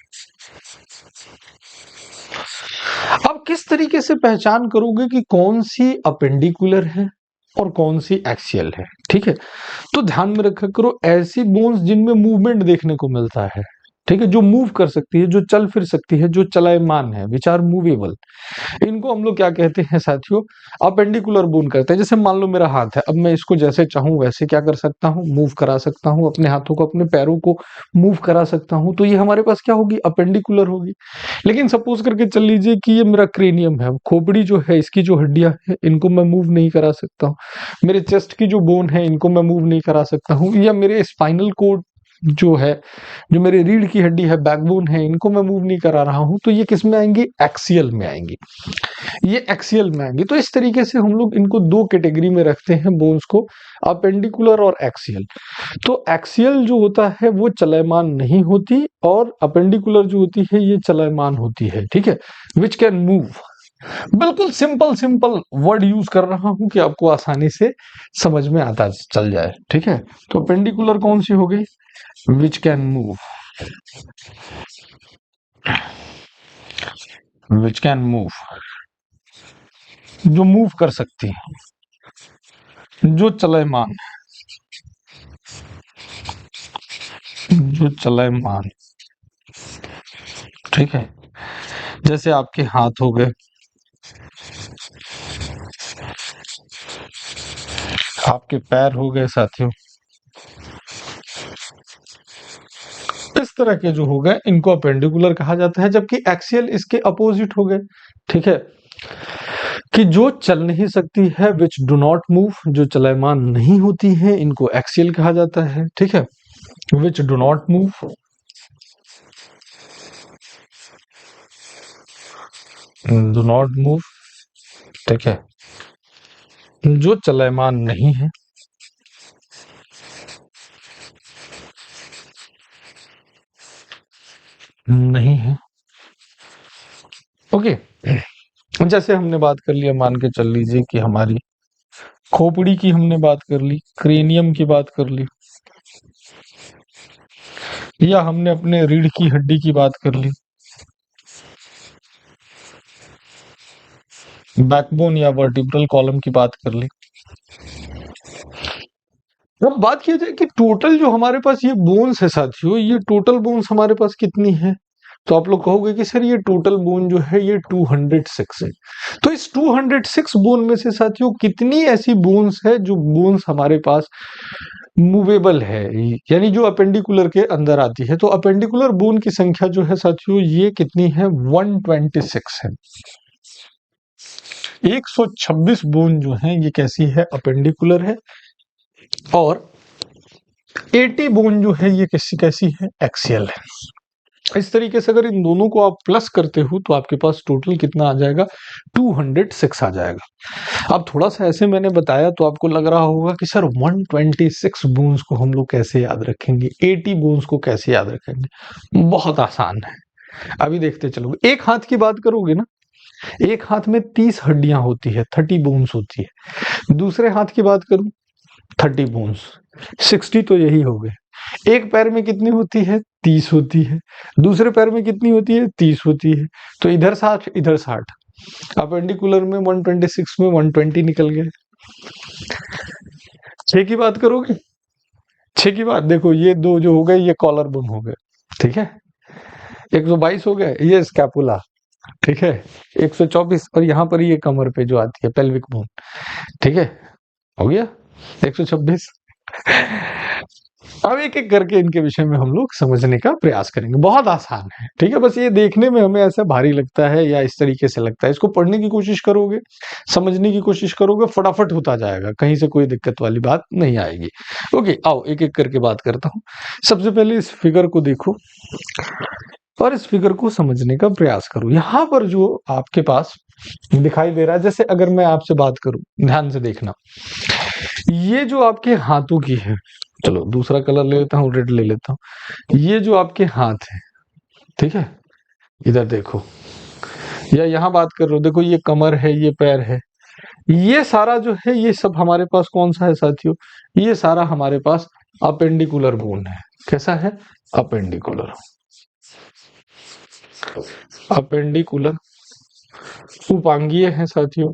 अब किस तरीके से पहचान करोगे कि कौन सी अपेंडिकुलर है और कौन सी एक्सियल है? ठीक है, तो ध्यान में रखा करो ऐसी बोन्स जिनमें मूवमेंट देखने को मिलता है, ठीक है, जो मूव कर सकती है, जो चल फिर सकती है, जो चलायमान है, विच आर मूवेबल, इनको हम लोग क्या कहते हैं साथियों? अपेंडिकुलर बोन कहते हैं। जैसे मान लो मेरा हाथ है, अब मैं इसको जैसे चाहूं वैसे क्या कर सकता हूं? मूव करा सकता हूं, अपने हाथों को, अपने पैरों को मूव करा सकता हूं, तो ये हमारे पास क्या होगी? अपेंडिकुलर होगी। लेकिन सपोज करके चल लीजिए कि ये मेरा क्रेनियम है, खोपड़ी जो है, इसकी जो हड्डियां है, इनको मैं मूव नहीं करा सकता हूं, मेरे चेस्ट की जो बोन है, इनको मैं मूव नहीं करा सकता हूं, या मेरे स्पाइनल कोड जो है, जो मेरे रीढ़ की हड्डी है, बैकबोन है, इनको मैं मूव नहीं करा रहा हूं, तो ये किस में आएंगी? एक्सियल में आएंगी, ये एक्सियल में आएंगी। तो इस तरीके से हम लोग इनको 2 कैटेगरी में रखते हैं बोन्स को, अपेंडिकुलर और एक्सियल। तो एक्सियल जो होता है वो चलायमान नहीं होती, और अपेंडिकुलर जो होती है ये चलायमान होती है, ठीक है, विच कैन मूव। बिल्कुल सिंपल सिंपल वर्ड यूज कर रहा हूं कि आपको आसानी से समझ में आता चल जाए, ठीक है। तो अपेंडिकुलर कौन सी हो गई? Which can move, which can move, जो मूव कर सकती है, जो चलायमान, जो चलायमान, ठीक है। जैसे आपके हाथ हो गए, आपके पैर हो गए साथियों, इस तरह के जो हो गए इनको अपेंडिकुलर कहा जाता है, जबकि एक्सियल इसके अपोजिट हो गए, ठीक है, कि जो चल नहीं सकती है, विच डू नॉट मूव, जो चलायमान नहीं होती है, इनको एक्सियल कहा जाता है, ठीक है, which do not move, do not move, ठीक है, जो चलायमान नहीं है, नहीं है, ओके। जैसे हमने बात कर लिया, मान के चल लीजिए कि हमारी खोपड़ी की हमने बात कर ली, क्रेनियम की बात कर ली, या हमने अपने रीढ़ की हड्डी की बात कर ली, बैकबोन या वर्टिब्रल कॉलम की बात कर ली। अब बात की जाए कि टोटल जो हमारे पास ये बोन्स है साथियों, ये टोटल बोन्स हमारे पास कितनी है, तो आप लोग कहोगे कि सर ये टोटल बोन जो है ये 206 है। तो इस 206 बोन में से साथियों कितनी ऐसी बोन्स है जो बोन्स हमारे पास मूवेबल है, यानी जो अपेंडिकुलर के अंदर आती है। तो अपेंडिकुलर बोन की संख्या जो है साथियों ये कितनी है? 126 है। 126 बोन जो है ये कैसी है? अपेंडिकुलर है। और 80 बोन जो है ये कैसी है? एक्सियल है। इस तरीके से अगर इन दोनों को आप प्लस करते हो तो आपके पास टोटल कितना आ जाएगा? 206 आ जाएगा। अब थोड़ा सा ऐसे मैंने बताया तो आपको लग रहा होगा कि सर 126 बोन्स को हम लोग कैसे याद रखेंगे, 80 बोन्स को कैसे याद रखेंगे? बहुत आसान है, अभी देखते चलोगे। एक हाथ की बात करोगे ना, एक हाथ में 30 हड्डियां होती है, 30 बोन्स होती है। दूसरे हाथ की बात करूं, 30 बोन्स, 60 तो यही हो गए। एक पैर में कितनी होती है? 30 होती है। दूसरे पैर में कितनी होती है? 30 होती है। तो इधर 60, इधर 60। अपेंडिकुलर में 126 में 120 निकल गए। 6 की बात करोगे, 6 की बात देखो, ये दो जो हो गए ये कॉलर बोन हो गए, ठीक है। 122 हो गए, ये स्कैपुला, ठीक है। 124 और यहाँ पर ये कमर पे जो आती है पेल्विक बोन, ठीक है, हो गया 126। अब एक एक करके इनके विषय में हम लोग समझने का प्रयास करेंगे। बहुत आसान है, ठीक है। बस ये देखने में हमें ऐसा भारी लगता है या इस तरीके से लगता है, इसको पढ़ने की कोशिश करोगे, समझने की कोशिश करोगे, फटाफट होता जाएगा, कहीं से कोई दिक्कत वाली बात नहीं आएगी। ओके, आओ एक एक करके बात करता हूँ। सबसे पहले इस फिगर को देखो और इस फिगर को समझने का प्रयास करो। यहाँ पर जो आपके पास दिखाई दे रहा है, जैसे अगर मैं आपसे बात करूं, ध्यान से देखना, ये जो आपके हाथों की है, चलो दूसरा कलर ले लेता हूँ, रेड ले लेता हूँ। ये जो आपके हाथ है, ठीक है, इधर देखो, या यहाँ बात कर रहे हो, देखो ये कमर है, ये पैर है, ये सारा जो है ये सब हमारे पास कौन सा है साथियों? ये सारा हमारे पास अपेंडिकुलर बोन है। कैसा है? अपेंडिकुलर। अपेंडिकुलर उपांगीय है साथियों।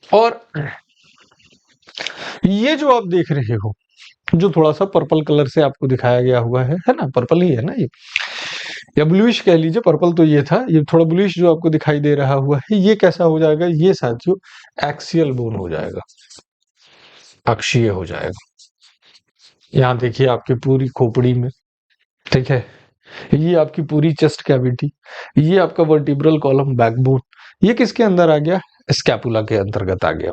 और ये जो आप देख रहे हो, जो थोड़ा सा पर्पल कलर से आपको दिखाया गया हुआ है ना, पर्पल ही है ना ये, या ब्लूइश कह लीजिए, पर्पल तो ये था, ये थोड़ा ब्लूइश जो आपको दिखाई दे रहा हुआ है, ये कैसा हो जाएगा? ये साथियों एक्सियल बोन हो जाएगा, अक्षीय हो जाएगा। यहाँ देखिए आपकी पूरी खोपड़ी में, ठीक है, ये आपकी पूरी चेस्ट कैविटी, ये आपका वर्टिब्रल कॉलम, बैकबोन, ये किसके अंदर आ गया? स्कैपुला के अंतर्गत आ गया।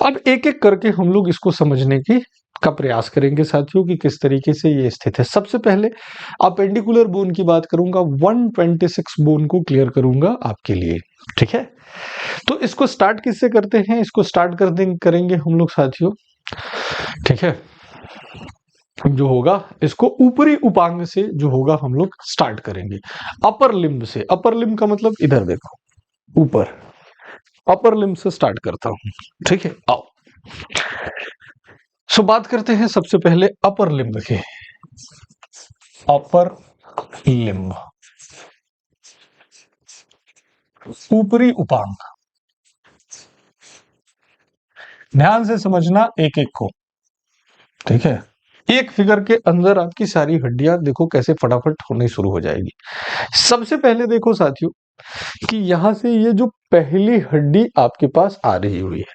अब एक एक करके हम लोग इसको समझने की का प्रयास करेंगे साथियों कि किस तरीके से ये स्थित है। सबसे पहले अपेंडिकुलर बोन की बात करूंगा, 126 बोन को क्लियर करूंगा आपके लिए, ठीक है। तो इसको स्टार्ट किससे करते हैं? इसको स्टार्ट करेंगे हम लोग साथियों, ठीक है। जो होगा इसको ऊपरी उपांग से जो होगा हम लोग स्टार्ट करेंगे, अपर लिम्ब से। अपर लिम्ब का मतलब इधर देखो, ऊपर, अपर लिम्ब से स्टार्ट करता हूं, ठीक है। आओ, सो बात करते हैं सबसे पहले अपर लिम्ब के। अपर लिम्ब, ऊपरी उपांग, ध्यान से समझना एक एक को, ठीक है। एक फिगर के अंदर आपकी सारी हड्डियां देखो कैसे फटाफट होने शुरू हो जाएगी। सबसे पहले देखो साथियों कि यहां से ये जो पहली हड्डी आपके पास आ रही हुई है,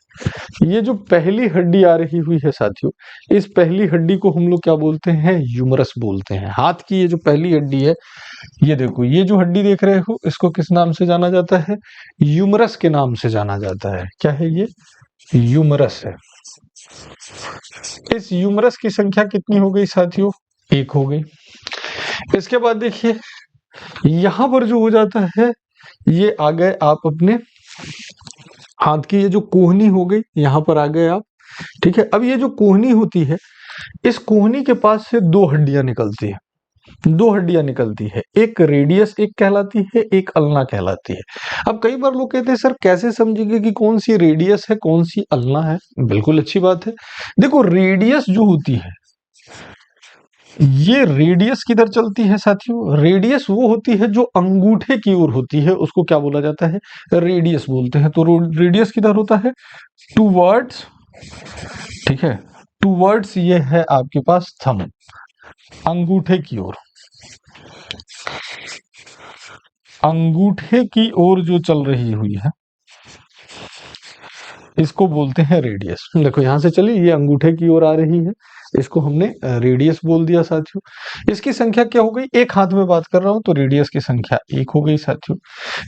ये जो पहली हड्डी आ रही हुई है साथियों, इस पहली हड्डी को हम लोग क्या बोलते हैं? यूमरस बोलते हैं। हाथ की ये जो पहली हड्डी है, ये देखो, ये जो हड्डी देख रहे हो, इसको किस नाम से जाना जाता है? यूमरस के नाम से जाना जाता है। क्या है ये? यूमरस है। इस यूमरस की संख्या कितनी हो गई साथियों? 1 हो गई। इसके बाद देखिए यहां पर जो हो जाता है, ये आ गए आप अपने हाथ की, ये जो कोहनी हो गई, यहां पर आ गए आप, ठीक है। अब ये जो कोहनी होती है, इस कोहनी के पास से 2 हड्डियां निकलती है, 2 हड्डियां निकलती है, एक रेडियस एक कहलाती है, एक अल्ना कहलाती है। अब कई बार लोग कहते हैं सर कैसे समझेंगे कि कौन सी रेडियस है, कौन सी अल्ना है? बिल्कुल अच्छी बात है। देखो रेडियस जो होती है, ये रेडियस किधर चलती है साथियों? रेडियस वो होती है जो अंगूठे की ओर होती है, उसको क्या बोला जाता है? रेडियस बोलते हैं। तो रेडियस किधर होता है? टूवर्ड्स, ठीक है, टूवर्ड्स ये है आपके पास थंब, अंगूठे की ओर, अंगूठे की ओर जो चल रही हुई है, इसको बोलते हैं रेडियस। देखो यहां से चली, ये अंगूठे की ओर आ रही है, इसको हमने रेडियस बोल दिया साथियों। इसकी संख्या क्या हो गई? एक हाथ में बात कर रहा हूं तो रेडियस की संख्या 1 हो गई साथियों।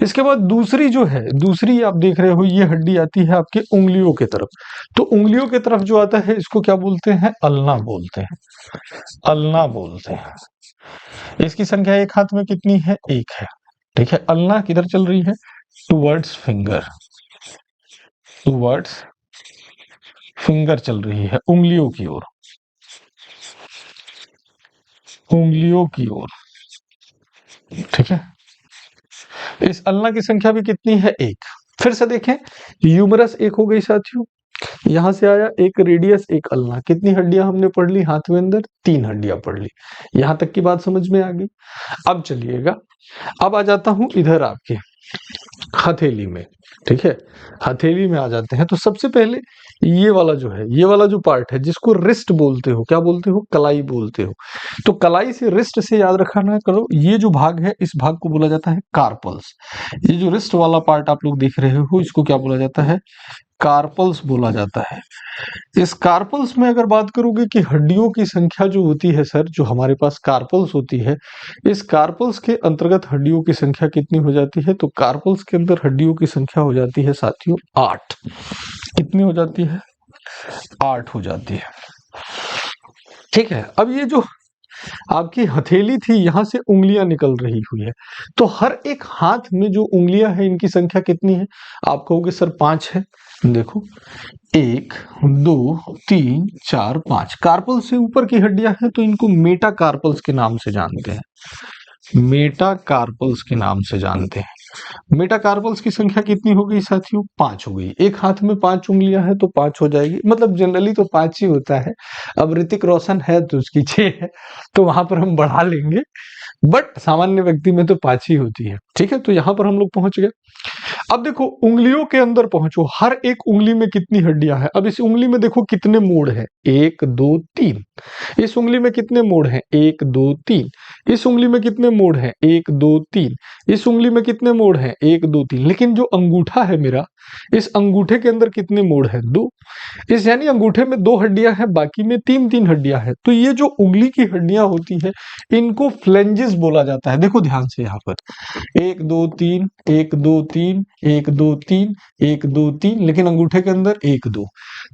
इसके बाद दूसरी जो है, दूसरी आप देख रहे हो, ये हड्डी आती है आपके उंगलियों की तरफ। तो उंगलियों की तरफ जो आता है, इसको क्या बोलते हैं? अल्ना बोलते हैं, अल्ना बोलते हैं। इसकी संख्या एक हाथ में कितनी है? 1 है, ठीक है। अल्ना किधर चल रही है? टुवर्ड्स फिंगर, टुवर्ड्स फिंगर चल रही है, उंगलियों की ओर, उंगलियों की ओर, ठीक है, इस अल्ना की संख्या भी कितनी है? एक। फिर से देखें, यूमरस एक हो गई साथियों, यहां से आया एक रेडियस एक अल्ना, कितनी हड्डियां हमने पढ़ ली हाथ में अंदर? 3 हड्डियां पढ़ ली। यहां तक की बात समझ में आ गई। अब चलिएगा, अब आ जाता हूं इधर आपके हथेली में। ठीक है, हथेली में आ जाते हैं। तो सबसे पहले ये वाला जो है, ये वाला जो पार्ट है जिसको रिस्ट बोलते हो, क्या बोलते हो? कलाई बोलते हो। तो कलाई से रिस्ट से याद रखना करो, ये जो भाग है इस भाग को बोला जाता है कार्पल्स। ये जो रिस्ट वाला पार्ट आप लोग देख रहे हो इसको क्या बोला जाता है? कार्पल्स बोला जाता है। इस कार्पल्स में अगर बात करोगे कि हड्डियों की संख्या जो होती है सर, जो हमारे पास कार्पल्स होती है, इस कार्पल्स के अंतर्गत हड्डियों की संख्या कितनी हो जाती है? तो कार्पल्स के अंदर हड्डियों की संख्या हो जाती है साथियों 8। कितनी हो जाती है? 8 हो जाती है। ठीक है, अब ये जो आपकी हथेली थी, यहां से उंगलियां निकल रही हुई है, तो हर एक हाथ में जो उंगलियां हैं इनकी संख्या कितनी है? आप कहोगे सर 5 है। देखो, 1 2 3 4 5 कार्पल से ऊपर की हड्डियां हैं तो इनको मेटा कार्पल्स के नाम से जानते हैं। मेटा कार्पल्स के नाम से जानते हैं। मेटा कार्पल्स की संख्या कितनी हो गई साथियों? 5 हो गई। एक हाथ में 5 उंगलियां हैं तो 5 हो जाएगी, मतलब जनरली तो 5 ही होता है। अब ऋतिक रोशन है तो उसकी 6 है, तो वहां पर हम बढ़ा लेंगे, बट सामान्य व्यक्ति में तो 5 ही होती है। ठीक है, तो यहां पर हम लोग पहुंच गए। अब देखो, उंगलियों के अंदर पहुंचो, हर एक उंगली में कितनी हड्डियां हैं? अब इस उंगली में देखो कितने मोड़ हैं, 1 2 3। इस उंगली में कितने मोड़ हैं? 1 2 3। इस उंगली में कितने मोड़ हैं? 1 2 3। इस उंगली में कितने मोड़ हैं? 1 2 3। लेकिन जो अंगूठा है मेरा, इस अंगूठे के अंदर कितने मोड़ हैं? 2। इस यानी अंगूठे में 2 हड्डियां हैं, बाकी में 3 हड्डियां हैं। तो ये जो उंगली की हड्डियां होती है इनको फ्लेंजेस बोला जाता है। देखो ध्यान से यहाँ पर, 1 2 3 1 2 3 1 2 3 1 2 3, लेकिन अंगूठे के अंदर 1 2।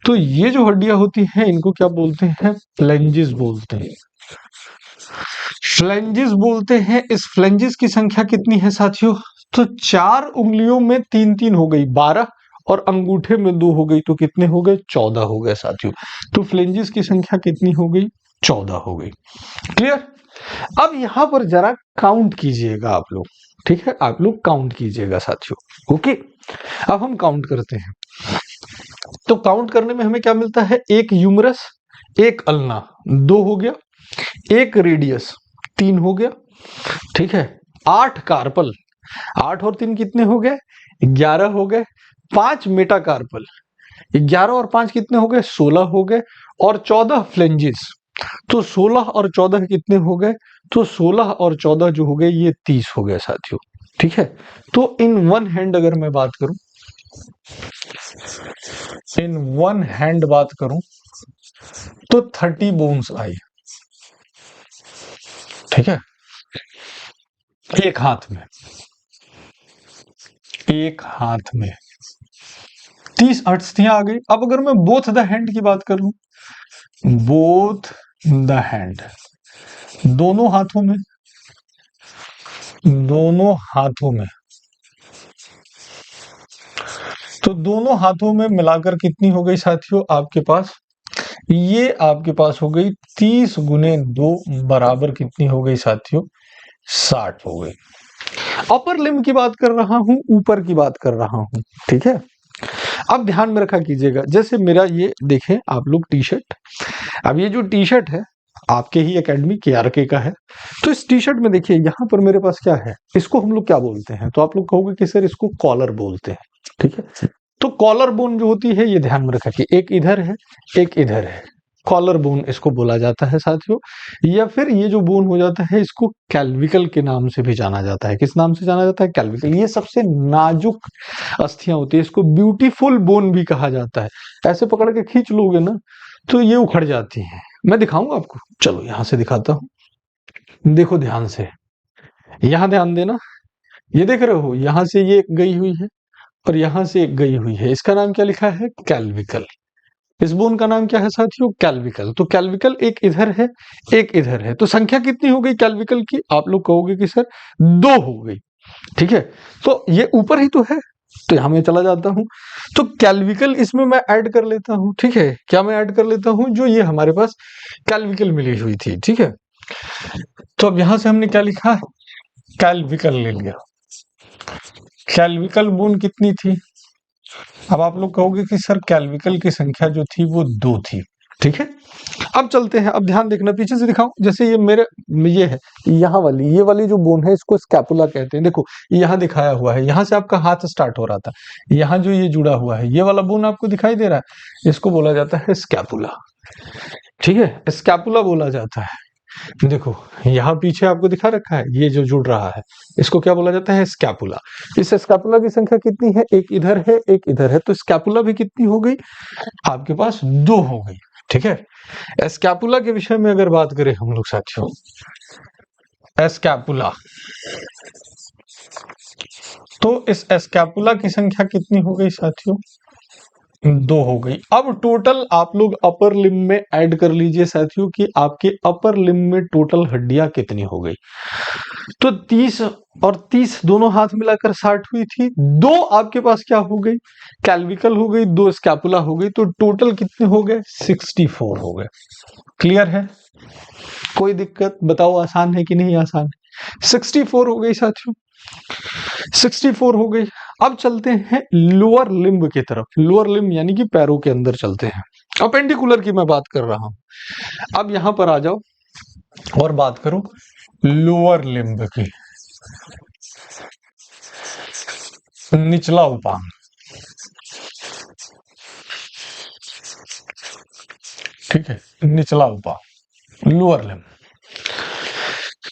तो ये जो हड्डियां होती हैं इनको क्या बोलते हैं? फ्लेंजेस बोलते हैं। फ्लेंजेस बोलते हैं। इस फ्लेंजेस की संख्या कितनी है साथियों? तो 4 उंगलियों में 3 हो गई 12, और अंगूठे में 2 हो गई तो कितने हो गए? 14 हो गए साथियों। तो फ्लेंजेस की संख्या कितनी हो गई? 14 हो गई। क्लियर? अब यहां पर जरा काउंट कीजिएगा आप लोग। ठीक है, आप लोग काउंट कीजिएगा साथियों। ओके, अब हम काउंट करते हैं। तो काउंट करने में हमें क्या मिलता है? एक यूमरस, एक अल्ना 2 हो गया, एक रेडियस 3 हो गया। ठीक है, 8 कार्पल, 8 और 3 कितने हो गए? 11 हो गए। 5 मेटाकार्पल, 11 और 5 कितने हो गए? 16 हो गए। और 14 फ्लेंजेस, तो 16 और 14 कितने हो गए? तो 16 और 14 जो हो गए ये 30 हो गए साथियों। ठीक है, तो इन वन हैंड अगर मैं बात करूं, इन वन हैंड बात करूं तो 30 बोन्स आई। ठीक है, एक हाथ में, एक हाथ में 30 अस्थियां आ गई। अब अगर मैं बोथ द हैंड की बात कर लूं, बोथ द हैंड, दोनों हाथों में, दोनों हाथों में, तो दोनों हाथों में मिलाकर कितनी हो गई साथियों आपके पास? ये आपके पास हो गई 30 गुने 2 बराबर कितनी हो गई साथियों? 60 हो गई। अपर लिम्ब की बात कर रहा हूं, ऊपर की बात कर रहा हूं। ठीक है, अब ध्यान में रखा कीजिएगा, जैसे मेरा ये देखें आप लोग टी शर्ट, अब ये जो टी शर्ट है आपके ही एकेडमी केआरके का है, तो इस टी शर्ट में देखिए यहाँ पर मेरे पास क्या है, इसको हम लोग क्या बोलते हैं? तो आप लोग कहोगे कि सर इसको कॉलर बोलते हैं। ठीक है, तो कॉलर बोन जो होती है ये ध्यान में रखा कि एक इधर है, एक इधर है, कॉलर बोन इसको बोला जाता है साथियों। या फिर ये जो बोन हो जाता है इसको कैल्विकल के नाम से भी जाना जाता है। किस नाम से जाना जाता है? कैल्विकल। ये सबसे नाजुक अस्थियां होती है, इसको ब्यूटीफुल बोन भी कहा जाता है। ऐसे पकड़ के खींच लोगे ना तो ये उखड़ जाती है। मैं दिखाऊंगा आपको, चलो यहां से दिखाता हूं। देखो ध्यान से, यहां ध्यान देना, ये देख रहे हो यहां से ये गई हुई है और यहां से एक गई हुई है, इसका नाम क्या लिखा है? कैल्विकल। इस बोन का नाम क्या है साथियों? कैल्विकल। तो कैल्विकल एक इधर है, एक इधर है, तो संख्या कितनी हो गई कैल्विकल की? आप लोग कहोगे कि सर 2 हो गई। ठीक है, तो ये ऊपर ही तो है, तो यहां मैं चला जाता हूं, तो कैल्विकल इसमें मैं ऐड कर लेता हूं। ठीक है, क्या मैं ऐड कर लेता हूं? जो ये हमारे पास कैल्विकल मिली हुई थी। ठीक है, तो अब यहां से हमने क्या लिखा? कैल्विकल ले लिया। कैल्विकल बोन कितनी थी? अब आप लोग कहोगे कि सर कैल्विकल की संख्या जो थी वो 2 थी। ठीक है, अब चलते हैं। अब ध्यान देखना, पीछे से दिखाऊं, जैसे ये मेरे ये है, यहाँ वाली ये वाली जो बोन है इसको स्कैपुला कहते हैं। देखो यहाँ दिखाया हुआ है, यहाँ से आपका हाथ स्टार्ट हो रहा था, यहाँ जो ये जुड़ा हुआ है ये वाला बोन आपको दिखाई दे रहा है, इसको बोला जाता है स्कैपुला। ठीक है, स्कैपुला बोला जाता है। देखो यहाँ पीछे आपको दिखा रखा है, ये जो जुड़ रहा है इसको क्या बोला जाता है? स्कैपुला। इस स्कैपुला की संख्या कितनी है? एक इधर है, एक इधर है, तो स्कैपुला भी कितनी हो गई आपके पास? 2 हो गई। ठीक है, स्कैपुला के विषय में अगर बात करें हम लोग साथियों, स्कैपुला, तो इस स्कैपुला की संख्या कितनी हो गई साथियों? 2 हो गई। अब टोटल आप लोग अपर लिम्ब में ऐड कर लीजिए साथियों कि आपके अपर लिम्ब में टोटल हड्डियां कितनी हो गई। तो 30 और 30 दोनों हाथ मिलाकर 60 हुई थी। 2 आपके पास क्या हो गई? कैल्विकल हो गई, 2 स्कैपुला हो गई, तो टोटल कितने हो गए? 64 हो गए। क्लियर है? कोई दिक्कत? बताओ आसान है कि नहीं आसान है? 64 हो गई साथियों, 64 हो गई। अब चलते हैं लोअर लिम्ब की तरफ। लोअर लिम्ब यानी कि पैरों के अंदर चलते हैं। अपेंडिकुलर की मैं बात कर रहा हूं। अब यहां पर आ जाओ और बात करो लोअर लिम्ब की। निचला उपांग, ठीक है, निचला उपांग, लोअर लिम्ब।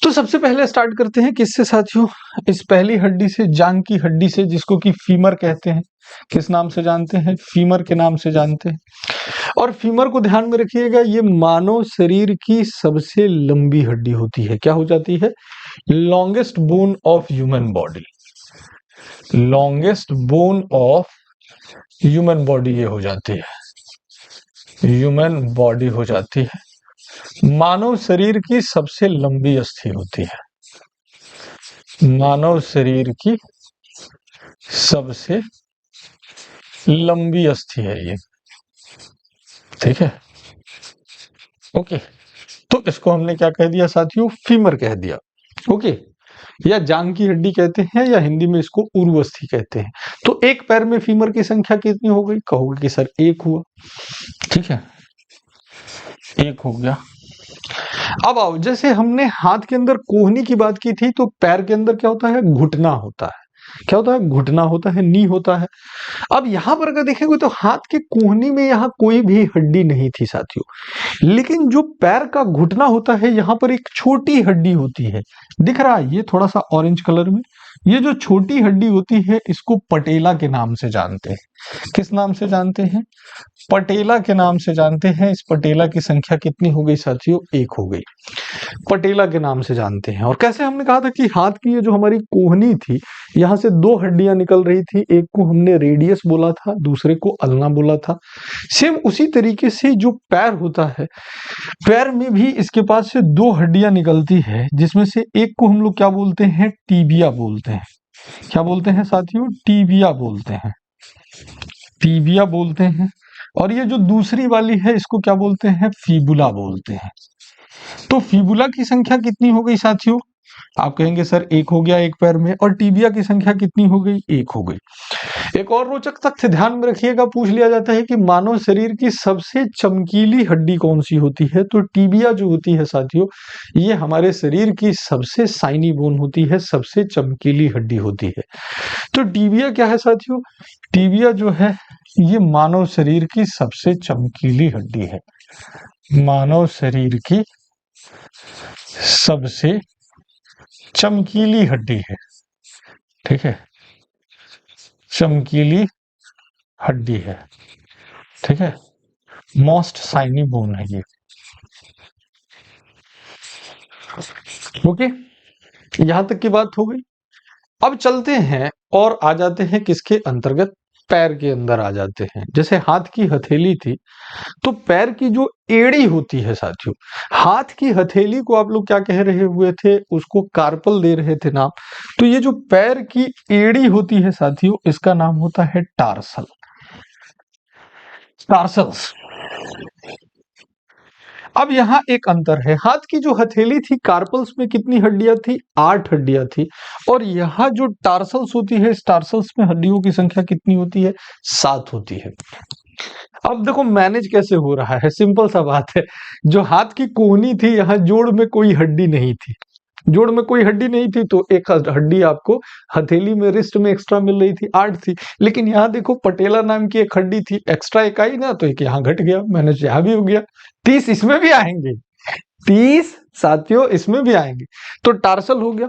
तो सबसे पहले स्टार्ट करते हैं किससे साथियों? इस पहली हड्डी से, जांग की हड्डी से, जिसको कि फीमर कहते हैं। किस नाम से जानते हैं? फीमर के नाम से जानते हैं। और फीमर को ध्यान में रखिएगा, ये मानव शरीर की सबसे लंबी हड्डी होती है। क्या हो जाती है? Longest bone of human body. Longest bone of human body ये हो जाती है, ह्यूमन बॉडी हो जाती है। मानव शरीर की सबसे लंबी अस्थि होती है। मानव शरीर की सबसे लंबी अस्थि है ये। ठीक है, ओके। तो इसको हमने क्या कह दिया साथियों? फीमर कह दिया। ओके, या जांग की हड्डी कहते हैं, या हिंदी में इसको उर्वस्थि कहते हैं। तो एक पैर में फीमर की संख्या कितनी हो गई? कहोगे कि सर 1 हुआ। ठीक है, 1 हो गया। अब आओ, जैसे हमने हाथ के अंदर कोहनी की बात की थी, तो पैर के अंदर क्या होता है? घुटना होता है। क्या होता है? घुटना होता है, नी होता है। अब यहां पर अगर देखेंगे तो हाथ के कोहनी में यहां कोई भी हड्डी नहीं थी साथियों, लेकिन जो पैर का घुटना होता है यहां पर एक छोटी हड्डी होती है। दिख रहा है ये थोड़ा सा ऑरेंज कलर में? ये जो छोटी हड्डी होती है इसको पटेला के नाम से जानते हैं। किस नाम से जानते हैं? पटेला के नाम से जानते हैं। इस पटेला की संख्या कितनी हो गई साथियों? 1 हो गई। पटेला के नाम से जानते हैं। और कैसे हमने कहा था कि हाथ की ये जो हमारी कोहनी थी, यहां से 2 हड्डियां निकल रही थी, एक को हमने रेडियस बोला था, दूसरे को अल्ना बोला था। सेम उसी तरीके से जो पैर होता है, पैर में भी इसके पास से 2 हड्डियां निकलती है, जिसमें से एक को हम लोग क्या बोलते हैं? टीबिया बोलते हैं। क्या बोलते हैं साथियों? टीबिया बोलते हैं। टीबिया बोलते हैं। और ये जो दूसरी वाली है इसको क्या बोलते हैं? फीबुला बोलते हैं। तो फीबुला की संख्या कितनी हो गई साथियों? आप कहेंगे सर 1 हो गया एक पैर में, और टीबिया की संख्या कितनी हो गई? 1 हो गई। एक और रोचक तथ्य ध्यान में रखिएगा, पूछ लिया जाता है कि मानव शरीर की सबसे चमकीली हड्डी कौन सी होती है? तो टीबिया जो होती है साथियों, ये हमारे शरीर की सबसे साइनी बोन होती है, सबसे चमकीली हड्डी होती है। तो टीबिया क्या है साथियों? टीबिया जो है ये मानव शरीर की सबसे चमकीली हड्डी है। मानव शरीर की सबसे चमकीली हड्डी है। ठीक है, चमकीली हड्डी है। ठीक है, मोस्ट साइनी बोन है ये। ओके, यहां तक की बात हो गई। अब चलते हैं और आ जाते हैं किसके अंतर्गत? पैर के अंदर आ जाते हैं। जैसे हाथ की हथेली थी, तो पैर की जो एड़ी होती है साथियों, हाथ की हथेली को आप लोग क्या कह रहे हुए थे? उसको कार्पल दे रहे थे नाम। तो ये जो पैर की एड़ी होती है साथियों, इसका नाम होता है टार्सल। टार्सल्स। अब यहाँ एक अंतर है, हाथ की जो हथेली थी कार्पल्स में कितनी हड्डियां थी? 8 हड्डियां थी, और यहाँ जो टार्सल्स होती है, इस टार्सल्स में हड्डियों की संख्या कितनी होती है? 7 होती है। अब देखो मैनेज कैसे हो रहा है, सिंपल सा बात है। जो हाथ की कोहनी थी, यहाँ जोड़ में कोई हड्डी नहीं थी, जोड़ में कोई हड्डी नहीं थी, तो एक हड्डी आपको हथेली में, रिस्ट में एक्स्ट्रा मिल रही थी, 8 थी। लेकिन यहाँ देखो पटेला नाम की एक हड्डी थी, एक्स्ट्रा एक आई ना, तो एक यहाँ घट गया, मैनेज यहाँ भी हो गया। 30 इसमें भी आएंगे, 30 साथियों इसमें भी आएंगे, तो टार्सल हो गया।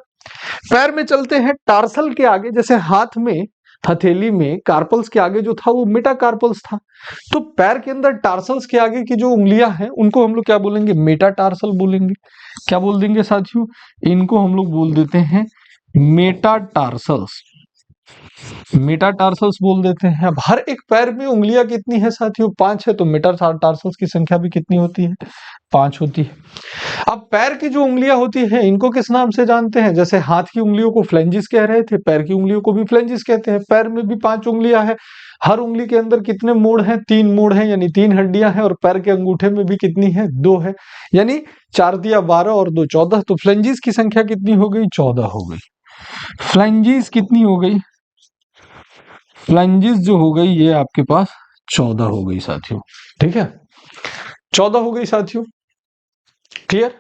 पैर में चलते हैं, टार्सल के आगे, जैसे हाथ में, हथेली में कार्पल्स के आगे जो था वो मेटाकार्पल्स था, तो पैर के अंदर टार्सल्स के आगे की जो उंगलियां हैं उनको हम लोग क्या बोलेंगे? मेटाटार्सल बोलेंगे। क्या बोल देंगे साथियों? इनको हम लोग बोल देते हैं मेटाटार्सल्स, मेटाटार्सल्स बोल देते हैं। अब हर एक पैर में उंगलियां कितनी है साथियों? 5 है, तो मेटाटार्सल्स की संख्या भी कितनी होती है? 5 होती है। अब पैर की जो उंगलियां होती हैं इनको किस नाम से जानते हैं? जैसे हाथ की उंगलियों को फ्लेंजिस कह रहे थे, पैर की उंगलियों को भी फ्लेंजिस कहते हैं। पैर में भी 5 उंगलियां हैं, हर उंगली के अंदर कितने मोड़ हैं? 3 मोड़ हैं, यानी 3 हड्डियां हैं, और पैर के अंगूठे में भी कितनी है? 2 है, यानी 4 दिया 12 और 2 14, तो फ्लेंजिस की संख्या कितनी हो गई? 14 हो गई। फ्लेंजिस कितनी हो गई? फ्लेंजिस जो हो गई ये आपके पास 14 हो गई साथियों, ठीक है, 14 हो गई साथियों, क्लियर।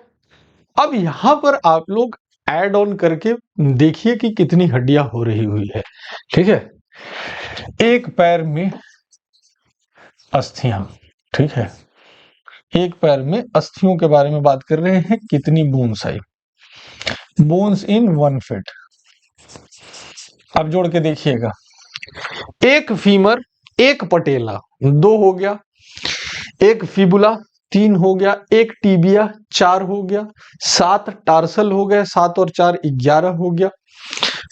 अब यहां पर आप लोग ऐड ऑन करके देखिए कि कितनी हड्डियां हो रही हुई है, ठीक है। एक पैर में अस्थियां, ठीक है, एक पैर में अस्थियों के बारे में बात कर रहे हैं। कितनी bones I? Bones in 1 feet. अब जोड़ के देखिएगा, एक फीमर, एक पटेला 2 हो गया, एक फिबुला 3 हो गया, एक टीबिया 4 हो गया, 7 टार्सल हो गए, 7 और 4 11 हो गया,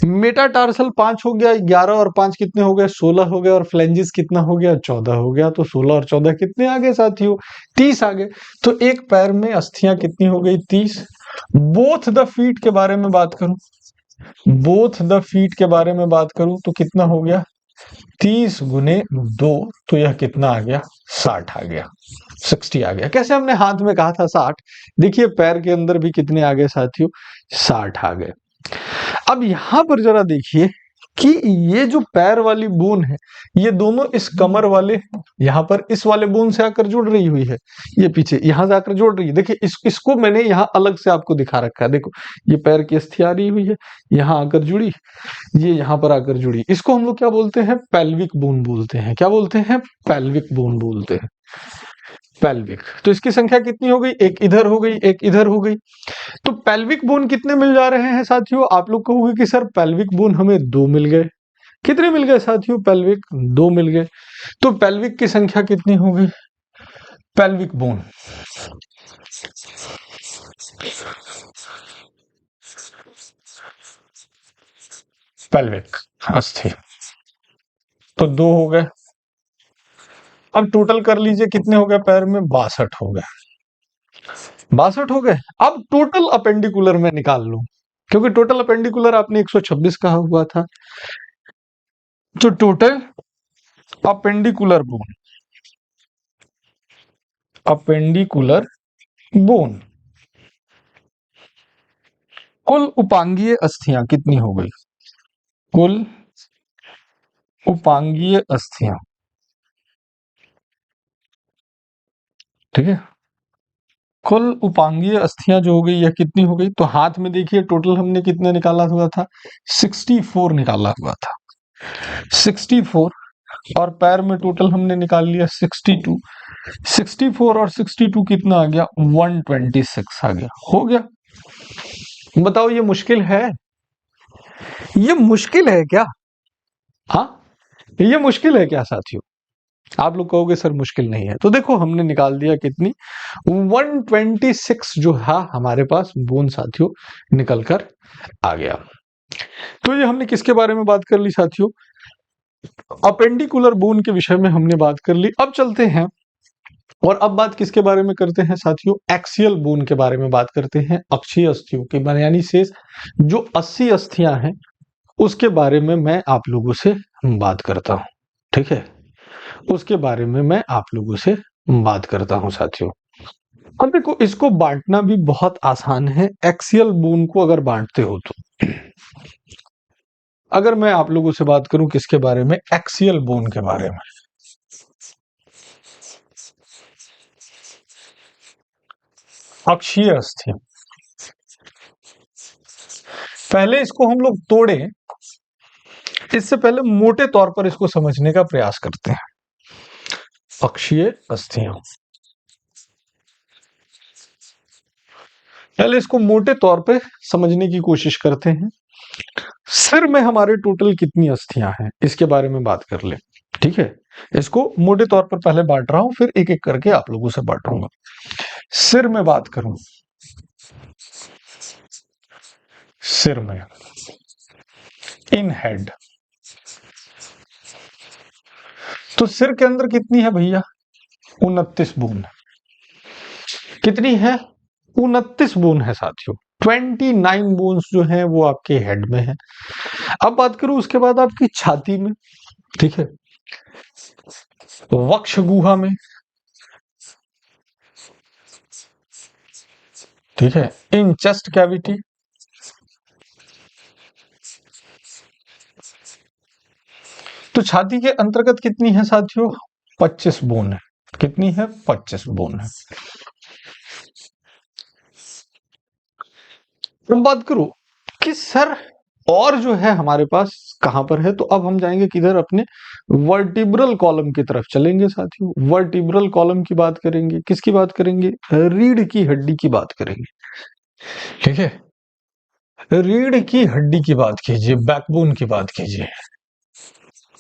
मेटाटार्सल 5 हो गया, 11 और 5 कितने हो गए? 16 हो गए, और फ्लेंजिस कितना हो गया? 14 हो गया। तो 16 और 14 कितने आ गए साथियों? 30 आ गए। तो एक पैर में अस्थियां कितनी हो गई? 30। बोथ द फीट के बारे में बात करूं, बोथ द फीट के बारे में बात करूं तो कितना हो गया? 30 गुने 2, तो यह कितना आ गया? 60 आ गया, 60 आ गया। कैसे? हमने हाथ में कहा था 60, देखिए पैर के अंदर भी कितने आ गए साथियों? 60 आ गए। अब यहां पर जरा देखिए कि ये जो पैर वाली बोन है, ये दोनों इस कमर वाले, यहां पर इस वाले बोन से आकर जुड़ रही हुई है, ये पीछे यहां से आकर जुड़ रही है। देखिए इसको मैंने यहां अलग से आपको दिखा रखा है, देखो ये पैर की अस्थि आ रही हुई है, यहां आकर जुड़ी, ये यहां पर आकर जुड़ी, इसको हम लोग क्या बोलते हैं? पेल्विक बोन बोलते हैं। क्या बोलते हैं? पेल्विक बोन बोलते हैं, पेल्विक। तो इसकी संख्या कितनी हो गई? एक इधर हो गई, एक इधर हो गई। तो पेल्विक बोन कितने मिल जा रहे हैं साथियों? आप लोग कहोगे कि सर पेल्विक बोन हमें 2 मिल गए। कितने मिल गए साथियों? पेल्विक 2 मिल गए। तो पेल्विक की संख्या कितनी हो गई? पेल्विक बोन, पेल्विक अस्थि, तो 2 हो गए। अब टोटल कर लीजिए कितने हो गए पैर में? 62 हो गए, 62 हो गए। अब टोटल अपेंडिकुलर में निकाल लो, क्योंकि टोटल अपेंडिकुलर आपने 126 कहा हुआ था, तो total appendicular bone, appendicular bone, कुल उपांगीय अस्थियां कितनी हो गई? कुल उपांगीय अस्थियां, ठीक है, कुल उपांगीय अस्थियां जो हो गई यह कितनी हो गई? तो हाथ में देखिए टोटल हमने कितने निकाला हुआ था? 64 निकाला हुआ था, 64, और पैर में टोटल हमने निकाल लिया 62। 64 और 62 कितना आ गया? 126 आ गया। हो गया। बताओ ये मुश्किल है? ये मुश्किल है क्या? हाँ, ये मुश्किल है क्या साथियों? आप लोग कहोगे सर मुश्किल नहीं है, तो देखो हमने निकाल दिया कितनी? 126 जो है हमारे पास बोन साथियों निकल कर आ गया। तो ये हमने किसके बारे में बात कर ली साथियों? अपेंडिकुलर बोन के विषय में हमने बात कर ली। अब चलते हैं और अब बात किसके बारे में करते हैं साथियों? एक्सियल बोन के बारे में बात करते हैं, अक्षीय अस्थियों के बारे, यानी शेष जो 80 अस्थियां हैं उसके बारे में मैं आप लोगों से बात करता हूं, ठीक है, उसके बारे में मैं आप लोगों से बात करता हूं साथियों। अब देखो, इसको बांटना भी बहुत आसान है एक्सियल बोन को अगर बांटते हो तो। अगर मैं आप लोगों से बात करूं किसके बारे में, एक्सियल बोन के बारे में, अक्षीय अस्थि। पहले इसको हम लोग तोड़े, इससे पहले मोटे तौर पर इसको समझने का प्रयास करते हैं। अक्षीय अस्थियां, पहले इसको मोटे तौर पे समझने की कोशिश करते हैं। सिर में हमारे टोटल कितनी अस्थियां हैं इसके बारे में बात कर ले, ठीक है। इसको मोटे तौर पर पहले बांट रहा हूं, फिर एक एक करके आप लोगों से बांटूंगा। सिर में बात करूं, सिर में इन हेड, तो सिर के अंदर कितनी है भैया, 29 बोन। कितनी है, 29 बोन है साथियों। 29 बोन्स जो है वो आपके हेड में है। अब बात करूं उसके बाद आपकी छाती में, ठीक है, वक्ष गुहा में, ठीक है, इन चेस्ट कैविटी, तो छाती के अंतर्गत कितनी है साथियों, 25 बोन है। कितनी है, 25 बोन है। अब बात करो कि सर और जो है हमारे पास कहां पर है, तो अब हम जाएंगे किधर, अपने वर्टिब्रल कॉलम की तरफ चलेंगे साथियों। वर्टिब्रल कॉलम की बात करेंगे, किसकी बात करेंगे, रीढ़ की हड्डी की बात करेंगे, ठीक है। रीढ़ की हड्डी की बात कीजिए, बैकबोन की बात कीजिए,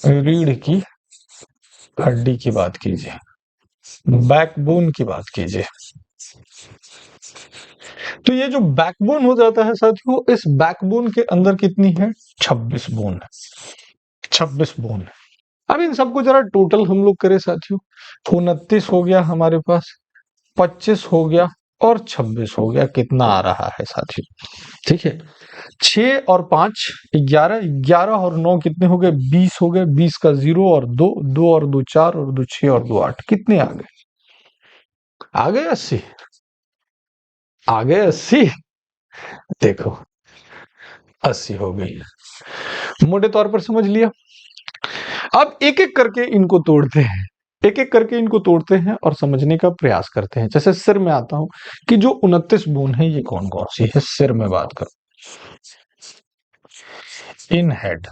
रीढ़ की हड्डी की बात कीजिए, बैकबोन की बात कीजिए। तो ये जो बैकबोन हो जाता है साथियों, इस बैकबोन के अंदर कितनी है, 26 बोन है। 26 बोन है। अब इन सबको जरा टोटल हम लोग करें साथियों, 29 हो गया हमारे पास, 25 हो गया और 26 हो गया। कितना आ रहा है साथियों, ठीक है, 6 और 5 11, 11 और 9 कितने हो गए, 20 हो गए। 20 का 0 और 2, 2 और 2 4 और 2 6 और 2 8, कितने आ गए, आ गए 80, आ गए 80। देखो 80 हो गई, मोटे तौर पर समझ लिया। अब एक एक करके इनको तोड़ते हैं, एक एक करके इनको तोड़ते हैं और समझने का प्रयास करते हैं। जैसे सिर में आता हूं कि जो 29 बोन है ये कौन कौन सी है, सिर में बात करो, इन हेड।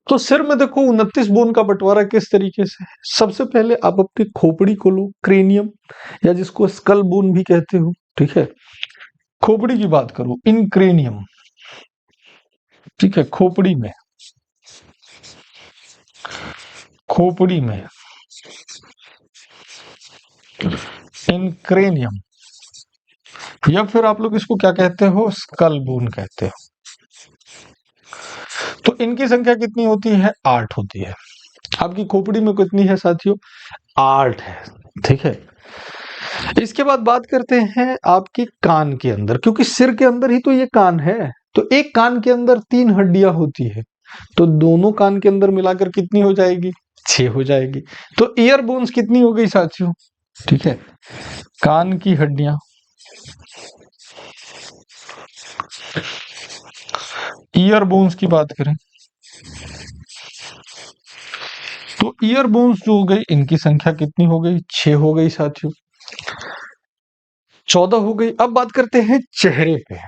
तो सिर में देखो 29 बोन का बंटवारा किस तरीके से है। सबसे पहले आप अपनी खोपड़ी को लो, क्रेनियम, या जिसको स्कल बोन भी कहते हो, ठीक है। खोपड़ी की बात करो, इन क्रेनियम, ठीक है, खोपड़ी में, खोपड़ी में इन क्रेनियम, या फिर आप लोग इसको क्या कहते हो, स्कल बोन कहते हो। तो इनकी संख्या कितनी होती है, 8 होती है। आपकी खोपड़ी में कितनी है साथियों, 8 है, ठीक है। इसके बाद बात करते हैं आपके कान के अंदर, क्योंकि सिर के अंदर ही तो ये कान है। तो एक कान के अंदर 3 हड्डियां होती है, तो दोनों कान के अंदर मिलाकर कितनी हो जाएगी, 6 हो जाएगी। तो ईयर बोन्स कितनी हो गई साथियों, ठीक है, कान की हड्डियां, ईयर बोन्स की बात करें तो ईयर बोन्स जो हो गई, इनकी संख्या कितनी हो गई, 6 हो गई साथियों, 14 हो गई। अब बात करते हैं चेहरे पे,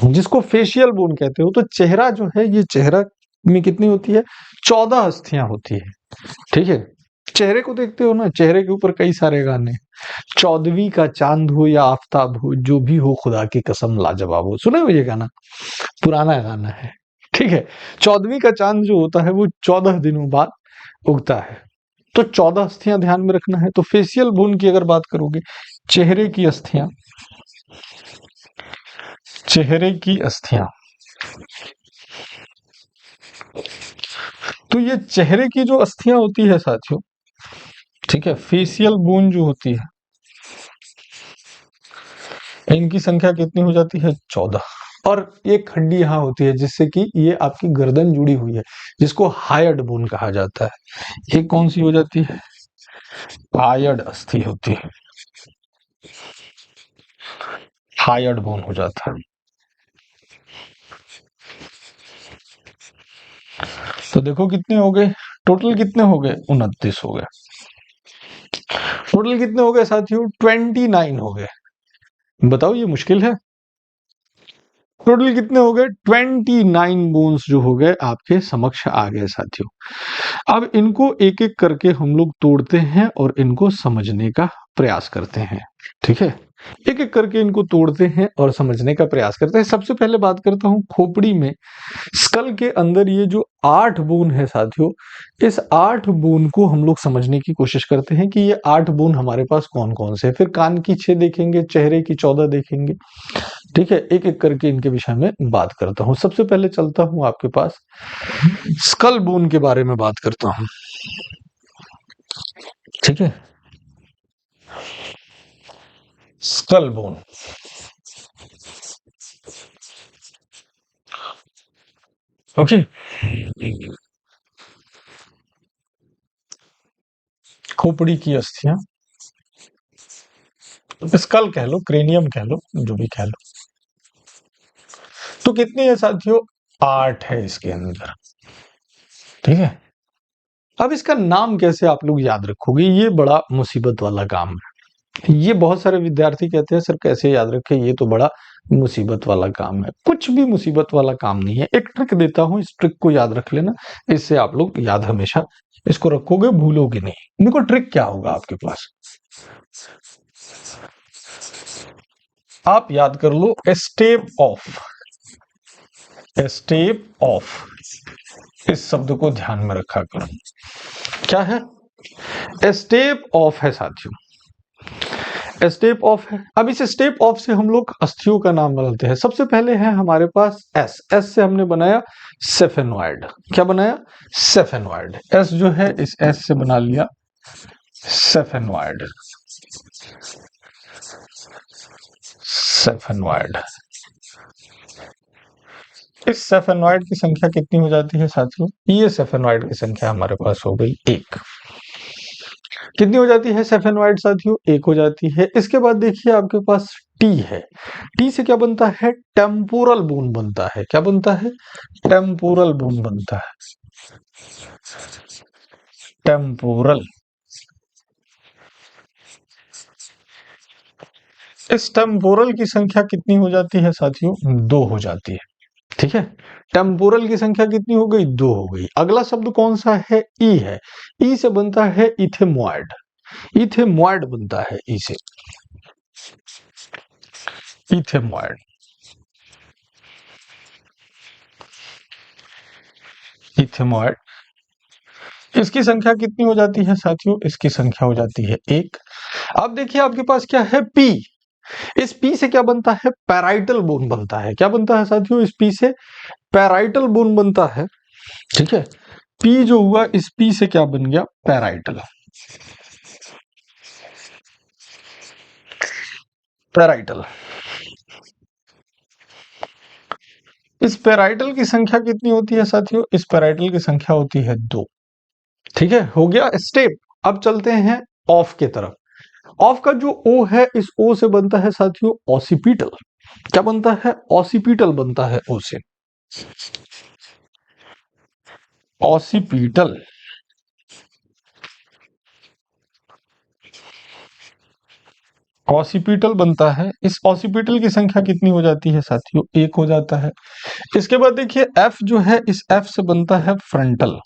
जिसको फेशियल बोन कहते हो। तो चेहरा जो है, ये चेहरा में कितनी होती है, 14 अस्थियां होती है, ठीक है। चेहरे को देखते हो ना, चेहरे के ऊपर कई सारे गाने, 14वीं का चांद हो या आफताब हो, जो भी हो खुदा की कसम लाजवाब हो, सुने हो ये गाना, पुराना गाना है, ठीक है। 14वीं का चांद जो होता है वो 14 दिनों बाद उगता है। तो 14 अस्थियां ध्यान में रखना है। तो फेशियल बोन की अगर बात करोगे, चेहरे की अस्थियां, चेहरे की अस्थियां, तो ये चेहरे की जो अस्थियां होती है साथियों, ठीक है, फेशियल बोन जो होती है, इनकी संख्या कितनी हो जाती है, 14। और एक हड्डी यहाँ होती है जिससे कि ये आपकी गर्दन जुड़ी हुई है, जिसको हायर्ड बोन कहा जाता है। एक कौन सी हो जाती है, हायर्ड अस्थि होती है, हायर्ड बोन हो जाता है। तो देखो कितने हो गए, टोटल कितने हो गए, 29 हो गए। टोटल कितने हो गए साथियों, 29 हो गए। बताओ ये मुश्किल है। टोटल कितने हो गए, 29 बोन्स जो हो गए आपके समक्ष आ गए साथियों। अब इनको एक एक करके हम लोग तोड़ते हैं और इनको समझने का प्रयास करते हैं। ठीक है, एक एक करके इनको तोड़ते हैं और समझने का प्रयास करते हैं। सबसे पहले बात करता हूं खोपड़ी में, स्कल के अंदर ये जो 8 बोन है साथियों, इस 8 बोन को हम लोग समझने की कोशिश करते हैं कि ये 8 बोन हमारे पास कौन कौन से हैं। फिर कान की 6 देखेंगे, चेहरे की 14 देखेंगे। ठीक है, एक एक करके इनके विषय में बात करता हूं। सबसे पहले चलता हूं आपके पास स्कल बोन के बारे में बात करता हूं। ठीक है, स्कल बोन, ओके। खोपड़ी की अस्थियां, स्कल कह लो, क्रेनियम कह लो, जो भी कह लो। तो कितनी है साथियों, 8 है इसके अंदर। ठीक है, अब इसका नाम कैसे आप लोग याद रखोगे, ये बड़ा मुसीबत वाला काम है। ये बहुत सारे विद्यार्थी कहते हैं सर कैसे याद रखें, ये तो बड़ा मुसीबत वाला काम है। कुछ भी मुसीबत वाला काम नहीं है। एक ट्रिक देता हूं, इस ट्रिक को याद रख लेना, इससे आप लोग याद हमेशा इसको रखोगे, भूलोगे नहीं। देखो ट्रिक क्या होगा आपके पास, आप याद कर लो स्टेप ऑफ, स्टेप ऑफ, इस शब्द को ध्यान में रखा करो। क्या है, स्टेप ऑफ है साथियों, स्टेप ऑफ है। अब इस स्टेप ऑफ से हम लोग अस्थियों का नाम बदलते हैं। सबसे पहले है हमारे पास एस, एस से हमने बनाया सेफेनॉइड। क्या बनाया, सेफेनॉइड। एस जो है इस एस से बना लिया सेफेनॉइड, सेफेनॉइड। इस सेफेनॉइड की संख्या कितनी हो जाती है साथियों, ये सेफेनॉइड की संख्या हमारे पास हो गई 1। कितनी हो जाती है सेफेनॉइड साथियों, 1 हो जाती है। इसके बाद देखिए आपके पास टी है। टी से क्या बनता है, टेम्पोरल बोन बनता है। क्या बनता है, टेम्पोरल बोन बनता है, टेम्पोरल। इस टेम्पोरल की संख्या कितनी हो जाती है साथियों, 2 हो जाती है। ठीक है, टेम्पोरल की संख्या कितनी हो गई, 2 हो गई। अगला शब्द कौन सा है, ई है। ई से बनता है इथेमॉइड, इथेमॉइड बनता है ई से, इथेमॉइड, इथेमॉइड। इसकी संख्या कितनी हो जाती है साथियों, इसकी संख्या हो जाती है 1। अब देखिए आपके पास क्या है, पी। इस पी से क्या बनता है, पैराइटल बोन बनता है। क्या बनता है साथियों, इस पी से पैराइटल बोन बनता है। ठीक है, पी जो हुआ, इस पी से क्या बन गया, पैराइटल, पैराइटल। इस पैराइटल की संख्या कितनी होती है साथियों, इस पैराइटल की संख्या होती है 2। ठीक है, हो गया स्टेप। अब चलते हैं ऑफ के तरफ। ऑफ का जो ओ है, इस ओ से बनता है साथियों ऑसिपिटल। क्या बनता है, ऑसिपिटल बनता है ओ से, ऑसिपिटल। ऑसिपिटल बनता है। इस ऑसिपिटल की संख्या कितनी हो जाती है साथियों, 1 हो जाता है। इसके बाद देखिए एफ जो है, इस एफ से बनता है फ्रंटल।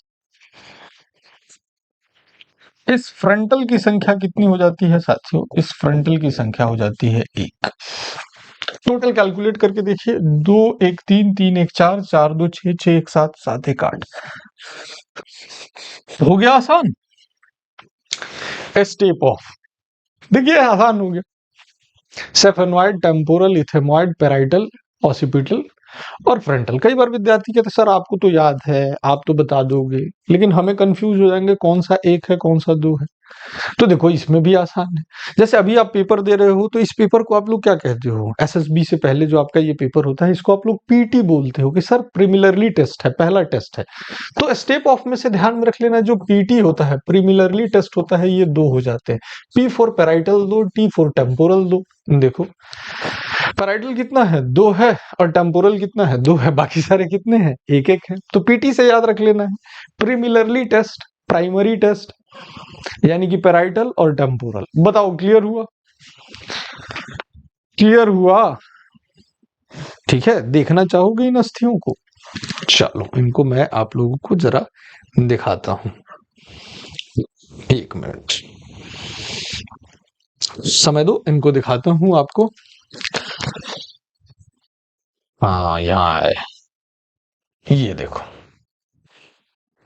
इस फ्रंटल की संख्या कितनी हो जाती है साथियों, इस फ्रंटल की संख्या हो जाती है 1। टोटल कैलकुलेट करके देखिए, 2 1 3 3 1 4 4 2 6 6 1 7 7 1 8। हो गया आसान, स्टेप ऑफ। देखिए आसान हो गया, सेफेनॉइड, टेम्पोरल, इथेमॉइड, पैराइटल, ऑसिपिटल, और फ्रंटल। कई बार विद्यार्थी कहते हैं सर आपको तो याद है, आप तो बता दोगे, लेकिन हमें कंफ्यूज हो जाएंगे कौन सा एक है कौन सा दो है। तो देखो इसमें भी आसान है। जैसे अभी आप पेपर दे रहे हो तो इस पेपर को आप लोग क्या कहते हो, एसएसबी से पहले जो आपका ये पेपर होता है इसको आप लोग पीटी बोलते हो कि सर प्रीलिमिनरी टेस्ट है, पहला टेस्ट है। तो स्टेप ऑफ में से ध्यान में रख लेना, जो पीटी होता है प्रीलिमिनरी टेस्ट होता है ये दो हो जाते हैं, पी फॉर पैराइटल दो, टी फॉर टेम्पोरल दो। देखो पैराइटल कितना है, दो है, और टेम्पोरल कितना है, दो है, बाकी सारे कितने हैं, एक एक है। तो पीटी से याद रख लेना है, प्रीलिमिनरी टेस्ट, प्राइमरी टेस्ट, यानी कि पैराइटल और टेम्पोरल। बताओ क्लियर हुआ, क्लियर हुआ? ठीक है, देखना चाहोगे इन अस्थियों को? चलो इनको मैं आप लोगों को जरा दिखाता हूं, एक मिनट समय दो, इनको दिखाता हूं आपको। हाँ यहाँ है, ये देखो,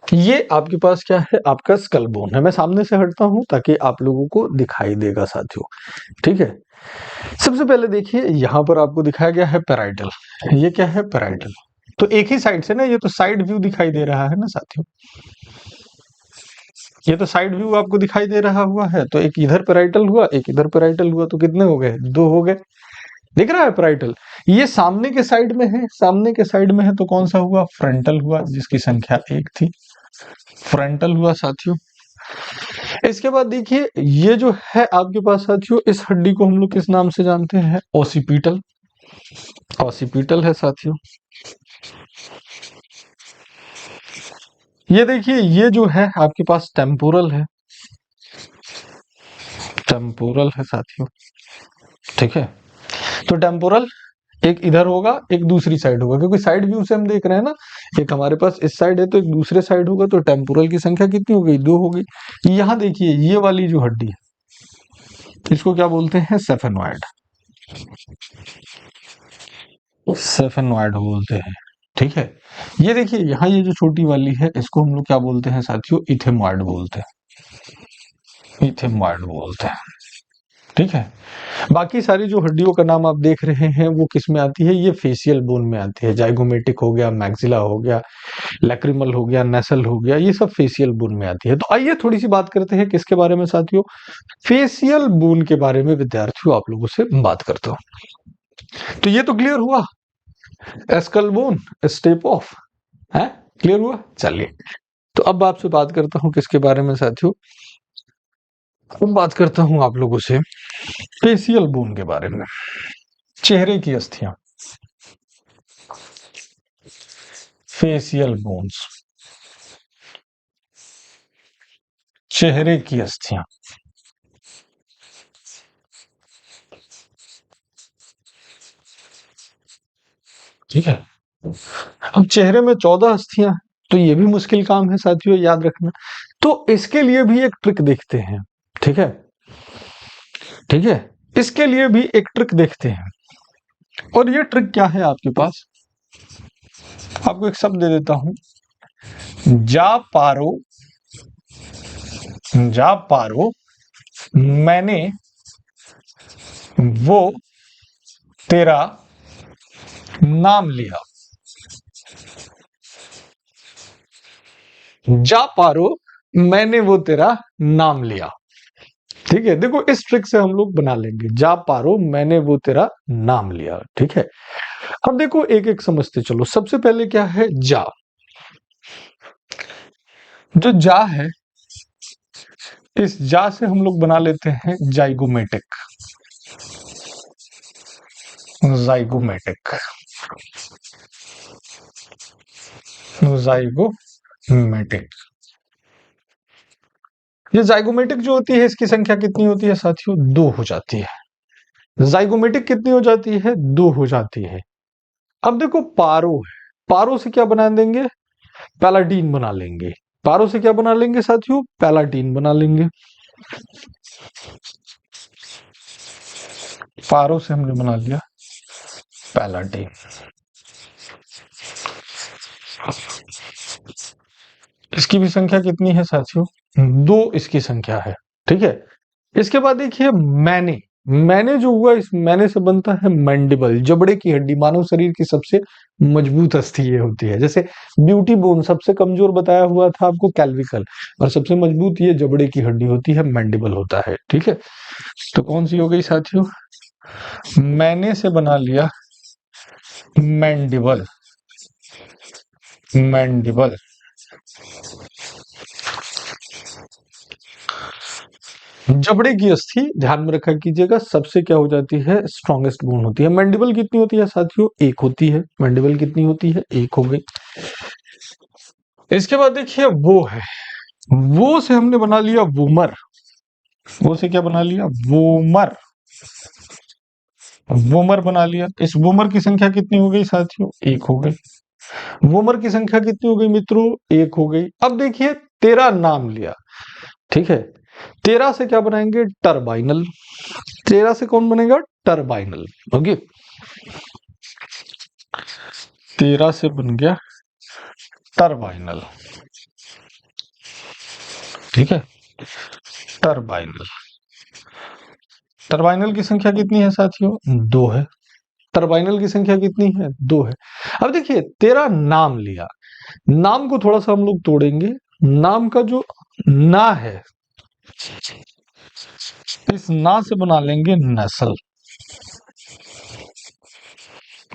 ये आपके पास क्या है, आपका स्कल बोन है। मैं सामने से हटता हूं ताकि आप लोगों को दिखाई देगा साथियों, ठीक है। सबसे पहले देखिए यहां पर आपको दिखाया गया है पैराइटल, ये क्या है पैराइटल, तो एक ही साइड से ना, ये तो साइड व्यू दिखाई दे रहा है ना साथियों, ये तो साइड व्यू आपको दिखाई दे रहा हुआ है। तो एक इधर पैराइटल हुआ, एक इधर पैराइटल हुआ, तो कितने हो गए, दो हो गए। दिख रहा है पैराइटल, ये सामने के साइड में है, सामने के साइड में है तो कौन सा हुआ, फ्रंटल हुआ, जिसकी संख्या एक थी, फ्रंटल हुआ साथियों। इसके बाद देखिए ये जो है आपके पास साथियों, इस हड्डी को हम लोग किस नाम से जानते हैं, ओसिपिटल, ओसिपिटल है साथियों। ये देखिए ये जो है आपके पास टेम्पोरल है, टेम्पोरल है साथियों, ठीक है। तो टेम्पोरल एक इधर होगा, एक दूसरी साइड होगा, क्योंकि साइड व्यू से हम देख रहे हैं ना, एक हमारे पास इस साइड है तो एक दूसरे साइड होगा, तो टेम्पोरल की संख्या कितनी हो गई, दो हो गई। यहां देखिए ये वाली जो हड्डी है इसको क्या बोलते हैं, सेफेनॉइड, सेफेनॉइड बोलते हैं, ठीक है। ये देखिए यहाँ ये जो छोटी वाली है इसको हम लोग क्या बोलते हैं साथियों, इथेमॉइड बोलते हैं, इथेमॉइड बोलते हैं, ठीक है। बाकी सारी जो हड्डियों का नाम आप देख रहे हैं वो किस में आती है, ये फेशियल बोन में आती है, जाइगोमेटिक हो गया, मैक्सिला हो गया, लैक्रिमल हो गया, नेसल हो गया, ये सब फेशियल बोन में आती है। तो आइए थोड़ी सी बात करते हैं किसके बारे में साथियों, फेशियल बोन के बारे में विद्यार्थियों आप लोगों से बात करता हूं। तो ये तो क्लियर हुआ, एस्कल बोन, स्टेप ऑफ है, क्लियर हुआ। चलिए तो अब आपसे बात करता हूं किसके बारे में साथियों, अब बात करता हूं आप लोगों से फेशियल बोन के बारे में, चेहरे की अस्थियां, फेशियल बोन्स, चेहरे की अस्थियां, ठीक है। अब चेहरे में 14 अस्थियां, तो ये भी मुश्किल काम है साथियों, याद रखना। तो इसके लिए भी एक ट्रिक देखते हैं, ठीक है, ठीक है, इसके लिए भी एक ट्रिक देखते हैं। और ये ट्रिक क्या है आपके पास, आपको एक शब्द दे देता हूं, जा पारो, जा पारो मैंने वो तेरा नाम लिया, जा पारो मैंने वो तेरा नाम लिया, ठीक है। देखो इस ट्रिक से हम लोग बना लेंगे, जा पारो मैंने वो तेरा नाम लिया, ठीक है। अब देखो एक एक समझते चलो। सबसे पहले क्या है, जा, जो जा है इस जा से हम लोग बना लेते हैं जाइगोमेटिक, जाइगोमेटिक, जाइगोमेटिक। ये जाइगोमेटिक जो होती है इसकी संख्या कितनी होती है साथियों, दो हो जाती है। जाइगोमेटिक कितनी हो जाती है, दो हो जाती है। अब देखो पारो है, पारो से क्या बना देंगे, पैलाटीन बना लेंगे, पारो से क्या बना लेंगे साथियों, पैलाटीन बना लेंगे। पारो से हमने बना लिया पैलाटीन। इसकी भी संख्या कितनी है साथियों, दो इसकी संख्या है, ठीक है। इसके बाद देखिए मैंने, मैंने जो हुआ, इस मैंने से बनता है मैंडिबल, जबड़े की हड्डी। मानव शरीर की सबसे मजबूत अस्थि ये होती है। जैसे ब्यूटी बोन सबसे कमजोर बताया हुआ था आपको कैल्विकल, और सबसे मजबूत ये जबड़े की हड्डी होती है, मैंडिबल होता है। ठीक है, तो कौन सी हो गई साथियों? मैंने से बना लिया मैंडिबल। मैंडिबल। जबड़े की अस्थि ध्यान में रखा कीजिएगा, सबसे क्या हो जाती है, स्ट्रॉन्गेस्ट बोन होती है। मैंडिबल कितनी होती है साथियों? एक होती है। मैंडिबल कितनी होती है? एक हो गई। इसके बाद देखिए वो है, वो से हमने बना लिया वूमर। वो से क्या बना लिया? वूमर। वूमर बना लिया। इस वूमर की संख्या कितनी हो गई साथियों? एक हो गई। वूमर की संख्या कितनी हो गई मित्रों? एक हो गई। अब देखिए 13 नाम लिया। ठीक है, 13 से क्या बनाएंगे? टर्बाइनल। 13 से कौन बनेगा? टर्बाइनल। ओके, 13 से बन गया टर्बाइनल। ठीक है, टर्बाइनल। टर्बाइनल की संख्या कितनी है साथियों? 2 है। टर्बाइनल की संख्या कितनी है? 2 है। अब देखिए 13 नाम लिया, नाम को थोड़ा सा हम लोग तोड़ेंगे। नाम का जो ना है, इस ना से बना लेंगे नस्ल।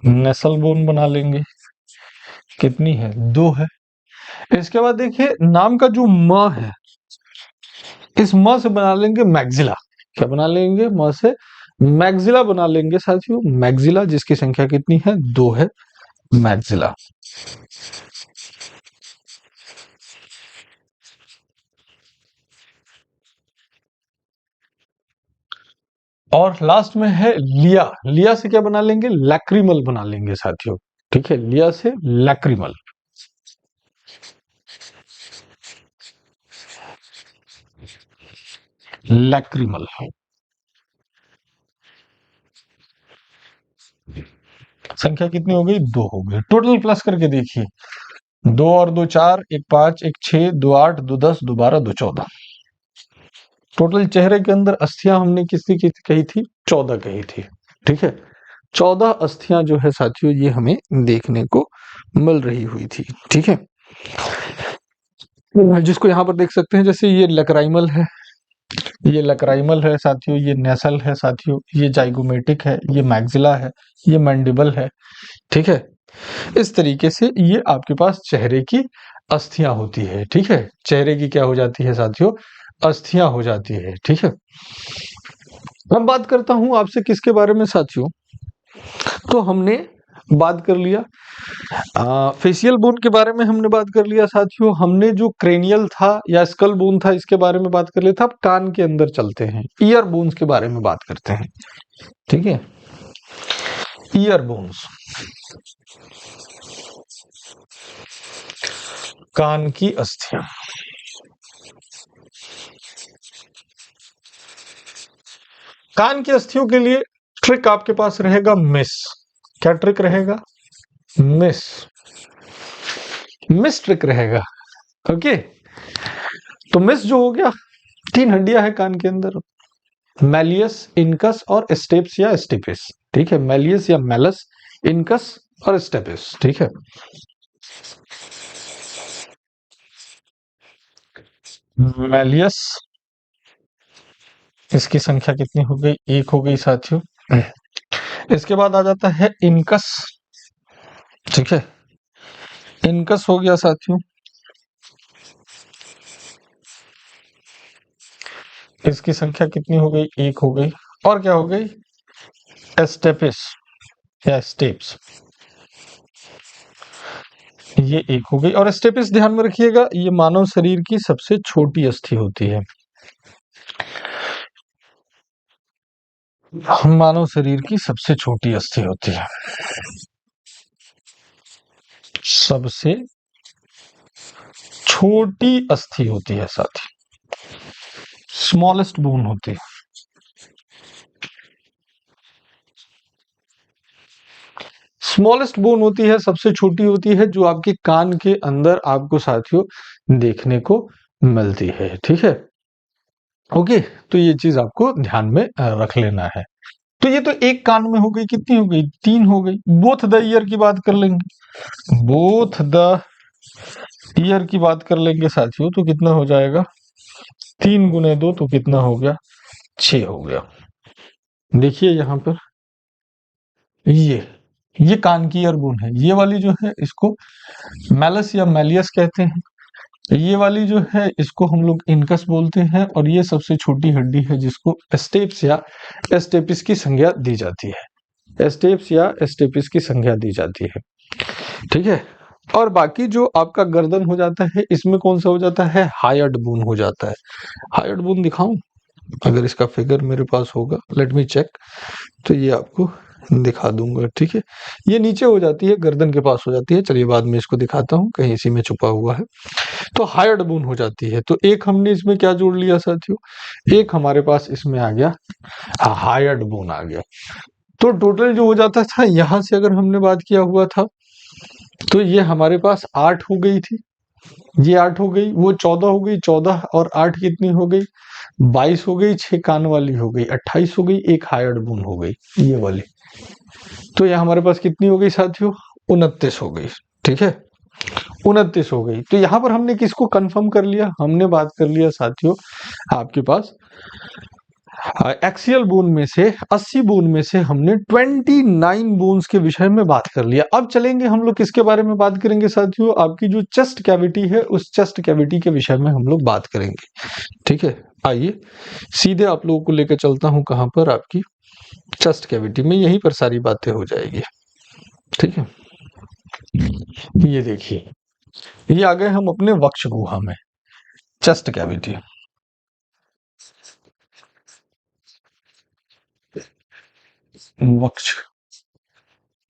नस्ल बोन बना लेंगे। कितनी है? 2 है। इसके बाद देखिए नाम का जो म है, इस म से बना लेंगे मैग्जिला। क्या बना लेंगे? म से मैग्जिला बना लेंगे साथियों। मैग्जिला, जिसकी संख्या कितनी है? 2 है। मैग्जिला। और लास्ट में है लिया। लिया से क्या बना लेंगे? लैक्रिमल बना लेंगे साथियों। ठीक है, लिया से लैक्रिमल। लैक्रिमल। संख्या कितनी हो गई? 2 हो गई। टोटल प्लस करके देखिए, 2 और 2 4, 1 5, 1 6, 2 8, 2 10, 2 12, 2 14। टोटल चेहरे के अंदर अस्थियां हमने किसकी की कही थी? 14 कही थी। ठीक है, 14 अस्थियां जो है साथियों, ये हमें देखने को मिल रही हुई थी। ठीक है, जिसको यहाँ पर देख सकते हैं, जैसे ये लकराइमल है, ये लकराइमल है साथियों, ये नेसल है साथियों, ये जाइगोमेटिक है, ये मैग्जिला है, ये मैंडिबल है। ठीक है, इस तरीके से ये आपके पास चेहरे की अस्थियां होती है। ठीक है, चेहरे की क्या हो जाती है साथियों? अस्थियां हो जाती है। ठीक है, अब बात करता हूं आपसे किसके बारे में साथियों? तो हमने बात कर लिया फेशियल बोन के बारे में, हमने बात कर लिया साथियों। हमने जो क्रेनियल था या स्कल बोन था, इसके बारे में बात कर लिया था। अब कान के अंदर चलते हैं, ईयर बोन्स के बारे में बात करते हैं। ठीक है, ईयर बोन्स, कान की अस्थियां। कान की अस्थियों के लिए ट्रिक आपके पास रहेगा मिस। क्या ट्रिक रहेगा? मिस। मिस ट्रिक रहेगा। ओके, तो मिस जो हो गया, 3 हड्डियां है कान के अंदर, मैलियस, इनकस और स्टेप्स या स्टेपिस। ठीक है, मैलियस या मैलस, इनकस और स्टेपिस। ठीक है, मैलियस, इसकी संख्या कितनी हो गई? 1 हो गई साथियों। इसके बाद आ जाता है इनकस। ठीक है, इनकस हो गया साथियों। इसकी संख्या कितनी हो गई? 1 हो गई। और क्या हो गई? स्टेपिस या स्टेप्स, ये 1 हो गई। और स्टेपिस ध्यान में रखिएगा, ये मानव शरीर की सबसे छोटी अस्थि होती है। मानव शरीर की सबसे छोटी अस्थि होती है, सबसे छोटी अस्थि होती है साथी, स्मॉलेस्ट बोन होती है। स्मॉलेस्ट बोन होती है, सबसे छोटी होती है, जो आपके कान के अंदर आपको साथियों देखने को मिलती है। ठीक है, ओके, तो ये चीज आपको ध्यान में रख लेना है। तो ये तो एक कान में हो गई, कितनी हो गई, 3 हो गई। बोथ द ईयर की बात कर लेंगे, बोथ द ईयर की बात कर लेंगे साथियों, तो कितना हो जाएगा, 3 गुने 2 तो कितना हो गया, 6 हो गया। देखिए यहाँ पर ये कान की ईयरबोन है, ये वाली जो है इसको मैलस या मैलियस कहते हैं, ये वाली जो है इसको हम लोग इनकस बोलते हैं, और ये सबसे छोटी हड्डी है जिसको स्टेप्स या स्टेपिस की संज्ञा दी जाती है, स्टेप्स या स्टेपिस की संज्ञा दी जाती है। ठीक है, और बाकी जो आपका गर्दन हो जाता है, इसमें कौन सा हो जाता है, हायर्ड बोन हो जाता है। हायर्ड बोन दिखाऊं, अगर इसका फिगर मेरे पास होगा, लेट मी चेक, तो ये आपको दिखा दूंगा। ठीक है, ये नीचे हो जाती है, गर्दन के पास हो जाती है। चलिए बाद में इसको दिखाता हूँ, कहीं इसी में छुपा हुआ है। तो हायर्ड बोन हो जाती है। तो एक हमने इसमें क्या जोड़ लिया साथियों, एक हमारे पास इसमें आ गया हायर्ड बोन आ गया। तो टोटल जो हो जाता था, यहां से अगर हमने बात किया हुआ था, तो ये हमारे पास 8 हो गई थी, ये 8 हो गई, वो 14 हो गई, 14 और 8 कितनी हो गई, 22 हो गई, 6 कान वाली हो गई, 28 हो गई, एक हायर्ड बोन हो गई, ये वाली। तो ये हमारे पास कितनी हो गई साथियों, 29 हो गई। ठीक है, 29 हो गई। तो यहां पर हमने किसको कंफर्म कर लिया, हमने बात कर लिया साथियों आपके पास एक्सियल बोन में से 80 बोन में से हमने 29 बोन्स के विषय में बात कर लिया। अब चलेंगे हम लोग किसके बारे में बात करेंगे साथियों, आपकी जो चेस्ट कैविटी है, उस चेस्ट कैविटी के विषय में हम लोग बात करेंगे। ठीक है, आइए सीधे आप लोगों को लेकर चलता हूं कहां पर, आपकी चेस्ट कैविटी में, यहीं पर सारी बातें हो जाएगी। ठीक है, ये देखिए, ये आ गए हम अपने वक्ष गुहा में, चेस्ट कैविटी, वक्ष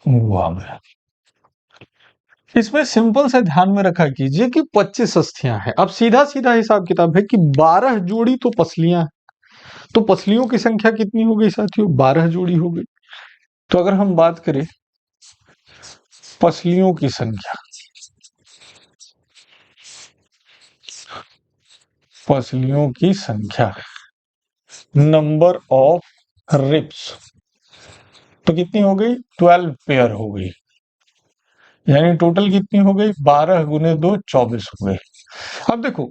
गुहा में। इसमें सिंपल से ध्यान में रखा कीजिए कि 25 अस्थियां हैं। अब सीधा सीधा हिसाब किताब है कि 12 जोड़ी तो पसलियां, तो पसलियों की संख्या कितनी हो गई साथियों, 12 जोड़ी हो गई। तो अगर हम बात करें पसलियों की संख्या, पसलियों की संख्या, नंबर ऑफ रिब्स, तो कितनी हो गई, 12 पेयर हो गई, यानी टोटल कितनी हो गई, 12 गुने 2 24 हो गई। अब देखो,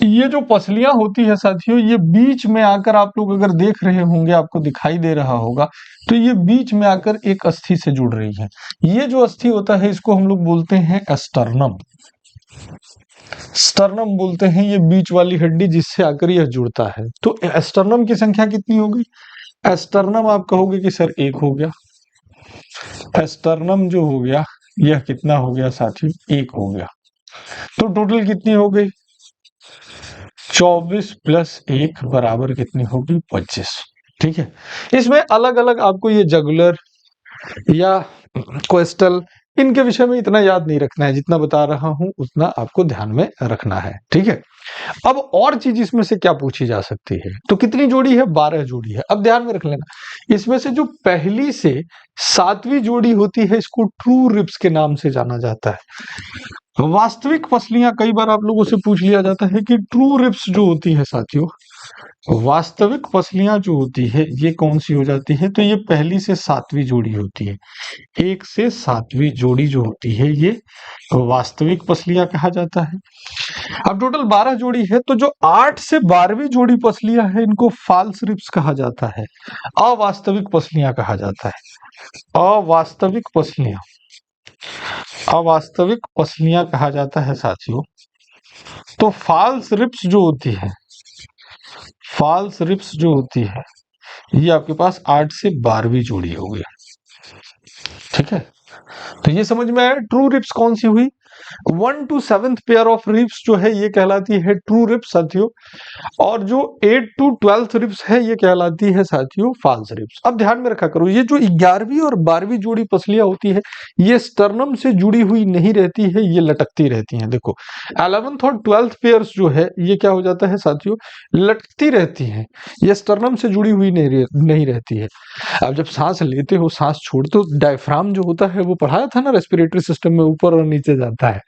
ये जो पसलियां होती है साथियों, ये बीच में आकर, आप लोग अगर देख रहे होंगे, आपको दिखाई दे रहा होगा, तो ये बीच में आकर एक अस्थि से जुड़ रही है। ये जो अस्थि होता है, इसको हम लोग बोलते हैं स्टर्नम, स्टर्नम बोलते हैं, ये बीच वाली हड्डी जिससे आकर यह जुड़ता है। तो स्टर्नम की संख्या कितनी हो गई, स्टर्नम आप कहोगे कि सर 1 हो गया, स्टर्नम जो हो गया, यह कितना हो गया साथियों, 1 हो गया। तो टोटल कितनी हो गई, 24 प्लस 1 बराबर कितनी होगी, 25। ठीक है, इसमें अलग अलग आपको ये जगुलर या कोस्टल, इनके विषय में इतना याद नहीं रखना है, जितना बता रहा हूं उतना आपको ध्यान में रखना है। ठीक है, अब और चीज इसमें से क्या पूछी जा सकती है, तो कितनी जोड़ी है, 12 जोड़ी है। अब ध्यान में रख लेना, इसमें से जो पहली से 7वीं जोड़ी होती है, इसको ट्रू रिब्स के नाम से जाना जाता है। वास्तविक पसलियां, कई बार आप लोगों से पूछ लिया जाता है कि ट्रू रिब्स जो होती है साथियों, वास्तविक पसलियां जो होती है, ये कौन सी हो जाती है, तो ये पहली से 7वीं जोड़ी होती है। 1 से 7वीं जोड़ी जो होती है, ये वास्तविक पसलियां कहा जाता है। अब टोटल 12 जोड़ी है, तो जो 8 से 12वीं जोड़ी पसलियां है, इनको फाल्स रिब्स कहा जाता है, अवास्तविक पसलियां कहा जाता है। अवास्तविक पसलियां, अवास्तविक पसलियां कहा जाता है साथियों। तो फाल्स रिब्स जो होती है, फाल्स रिब्स जो होती है, ये आपके पास 8 से 12वीं जोड़ी हो गई। ठीक है, तो ये समझ में आया, ट्रू रिब्स कौन सी हुई, 1 to 7th pair of ribs जो है, ये कहलाती है ट्रू रिब्स साथियों, और जो 8 to 12th रिब्स है, ये कहलाती है साथियों फाल्स रिब्स। अब ध्यान में रखा करो, ये जो 11वीं और 12वीं जोड़ी पसलियां होती है, ये स्टर्नम से जुड़ी हुई नहीं रहती है, ये लटकती रहती हैं। देखो 11th और 12th पेयर्स जो है, ये क्या हो जाता है साथियों, लटकती रहती हैं, ये स्टर्नम से जुड़ी हुई नहीं रहती है। अब जब सांस लेते हो, सांस छोड़ते हो, डायफ्राम जो होता है, वो पढ़ाया था ना, रेस्पिरेटरी सिस्टम में ऊपर और नीचे जाता है।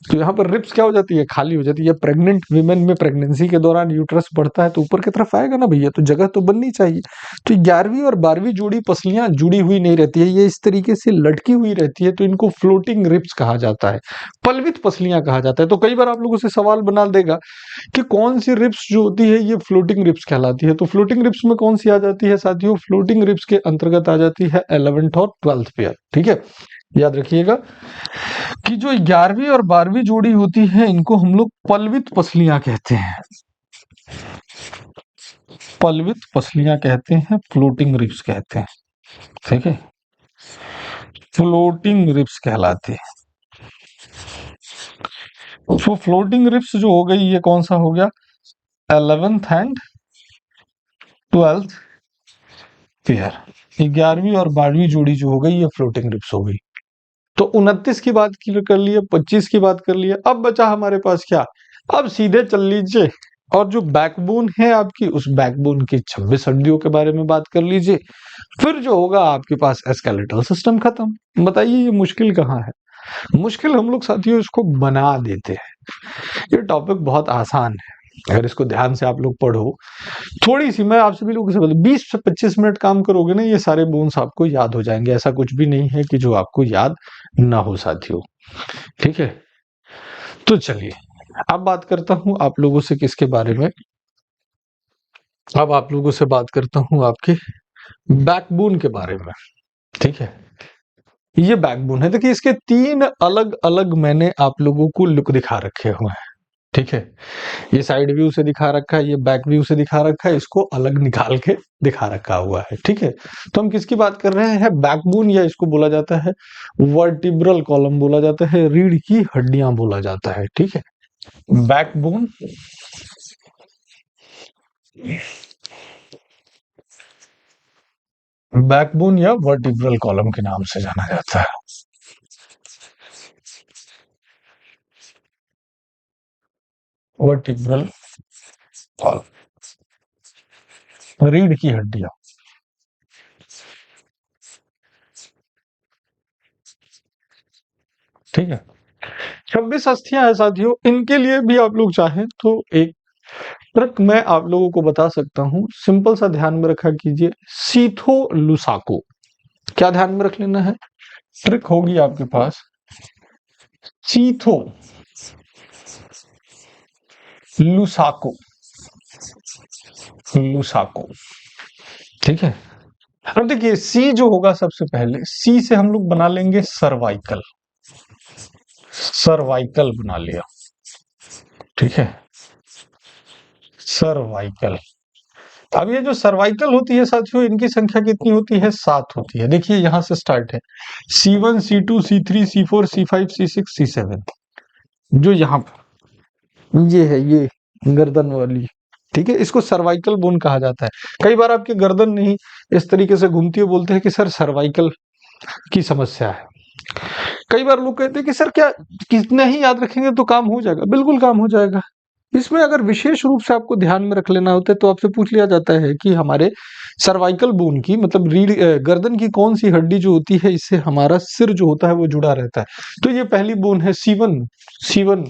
तो यहाँ पर रिप्स क्या हो जाती है, खाली हो जाती है। प्रेग्नेंट वीमेन में प्रेगनेंसी के दौरान यूट्रस बढ़ता है तो ऊपर की तरफ आएगा ना भैया, तो जगह तो बननी चाहिए। तो 11वीं और 12वीं जोड़ी पसलियां जुड़ी हुई नहीं रहती है, ये इस तरीके से लटकी हुई रहती है, तो इनको फ्लोटिंग रिप्स कहा जाता है, पल्वित पसलियां कहा जाता है। तो कई बार आप लोगों से सवाल बना देगा कि कौन सी रिप्स जो होती है ये फ्लोटिंग रिप्स कहलाती है। तो फ्लोटिंग रिप्स में कौन सी आ जाती है साथियों, फ्लोटिंग रिप्स के अंतर्गत आ जाती है 11th और 12th पेयर। ठीक है, याद रखिएगा कि जो 11वीं और 12वीं जोड़ी होती है इनको हम लोग पल्वित पसलियां कहते हैं, पल्वित पसलियां कहते हैं, फ्लोटिंग रिप्स कहते हैं। ठीक है, फ्लोटिंग रिप्स कहलाते हैं। तो फ्लोटिंग रिप्स जो हो गई ये कौन सा हो गया, 11th एंड 12th पेयर। 11वीं और 12वीं जोड़ी जो हो गई ये फ्लोटिंग रिप्स हो गई। तो 29 की बात कर लिए, 25 की बात कर लिए, अब बचा हमारे पास क्या, अब सीधे चल लीजिए और जो बैकबोन है आपकी उस बैकबोन की 26 हड्डियों के बारे में बात कर लीजिए। फिर जो होगा आपके पास स्केलेटल सिस्टम खत्म। बताइए ये मुश्किल कहाँ है, मुश्किल हम लोग साथियों इसको बना देते हैं। ये टॉपिक बहुत आसान है, अगर इसको ध्यान से आप लोग पढ़ो, थोड़ी सी मैं आप सभी लोगों से बता, 20 से 25 मिनट काम करोगे ना ये सारे बोन्स आपको याद हो जाएंगे। ऐसा कुछ भी नहीं है कि जो आपको याद ना हो साथियों। ठीक है, तो चलिए अब बात करता हूं आप लोगों से किसके बारे में, अब आप लोगों से बात करता हूं आपके बैकबोन के बारे में। ठीक है, ये बैकबोन है, देखिए इसके 3 अलग अलग मैंने आप लोगों को लुक दिखा रखे हुए हैं। ठीक है, ये साइड व्यू से दिखा रखा है, ये बैक व्यू से दिखा रखा है, इसको अलग निकाल के दिखा रखा हुआ है। ठीक है, तो हम किसकी बात कर रहे हैं, बैकबोन, या इसको बोला जाता है वर्टिब्रल कॉलम बोला जाता है, रीढ़ की हड्डियां बोला जाता है। ठीक है, बैकबोन, बैकबोन या वर्टिब्रल कॉलम के नाम से जाना जाता है। वर्टिब्रल कॉलम, रीढ़ की हड्डियां। ठीक है, 26 अस्थियां हैं साथियों, इनके लिए भी आप लोग चाहें तो एक ट्रिक मैं आप लोगों को बता सकता हूं, सिंपल सा ध्यान में रखा कीजिए, सीथो लुसाको। क्या ध्यान में रख लेना है, ट्रिक होगी आपके पास सीथो लुसाको, लुसाको। ठीक है, अब देखिए सी जो होगा सबसे पहले, सी से हम लोग बना लेंगे सर्वाइकल, सर्वाइकल बना लिया। ठीक है, सर्वाइकल। अब ये जो सर्वाइकल होती है साथियों, इनकी संख्या कितनी होती है, 7 होती है। देखिए यहां से स्टार्ट है, C1 C2 C3 C4 C5 C6 C7, जो यहाँ पर ये है, ये गर्दन वाली। ठीक है, इसको सर्वाइकल बोन कहा जाता है। कई बार आपकी गर्दन नहीं इस तरीके से घूमती है, बोलते हैं कि सर सर्वाइकल की समस्या है। कई बार लोग कहते हैं कि सर क्या कितना ही याद रखेंगे तो काम हो जाएगा, बिल्कुल काम हो जाएगा। इसमें अगर विशेष रूप से आपको ध्यान में रख लेना होता है तो आपसे पूछ लिया जाता है कि हमारे सर्वाइकल बोन की मतलब रीढ़ गर्दन की कौन सी हड्डी जो होती है इससे हमारा सिर जो होता है वो जुड़ा रहता है। तो ये पहली बोन है C1, C1